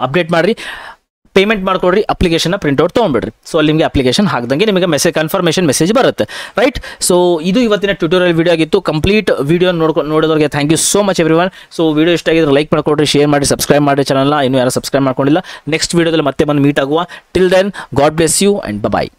ಅಪ್ಡೇಟ್ ಮಾಡಿರಿ, ಪೇಮೆಂಟ್ ಮಾಡ್ಕೊಡ್ರಿ, ಅಪ್ಲಿಕೇಶನ್ ಪ್ರಿಂಟ್ಔಟ್ ತೊಗೊಂಡ್ಬಿಡ್ರಿ. ಸೊ ಅಲ್ಲಿ ನಿಮಗೆ ಅಪ್ಲಿಕೇಶನ್ ಹಾಕ್ದಂಗೆ ನಿಮಗೆ ಕನ್ಫರ್ಮೇಷನ್ ಮೆಸೇಜ್ ಬರುತ್ತೆ. ರೈಟ್. ಸೊ ಇದು ಇವತ್ತಿನ ಟ್ಯೂಟೋರಿಯಲ್ ವಿಡಿಯೋ ಆಗಿತ್ತು. ಕಂಪ್ಲೀಟ್ ವಿಡಿಯೋ ನೋಡೋದಕ್ಕೆ thank you so much everyone. So video ಇಷ್ಟ ಆಗಿದ್ರೆ ಲೈಕ್ ಮಾಡ್ಕೊಡ್ರಿ, ಶೇರ್ ಮಾಡಿ, ಸಬ್ಸ್ಕ್ರೈಬ್ ಮಾಡಿ ಚಾನಲ್ನ. ಇನ್ನೂ ಯಾರು ಸಬ್ಸ್ಕ್ರೈಬ್ ಮಾಡ್ಕೊಂಡಿಲ್ಲ, ನೆಕ್ಸ್ಟ್ ವಿಡಿಯೋದಲ್ಲಿ ಮತ್ತೆ ಬಂದು ಮೀಟ್ ಆಗುವ. Till then God bless you and bye.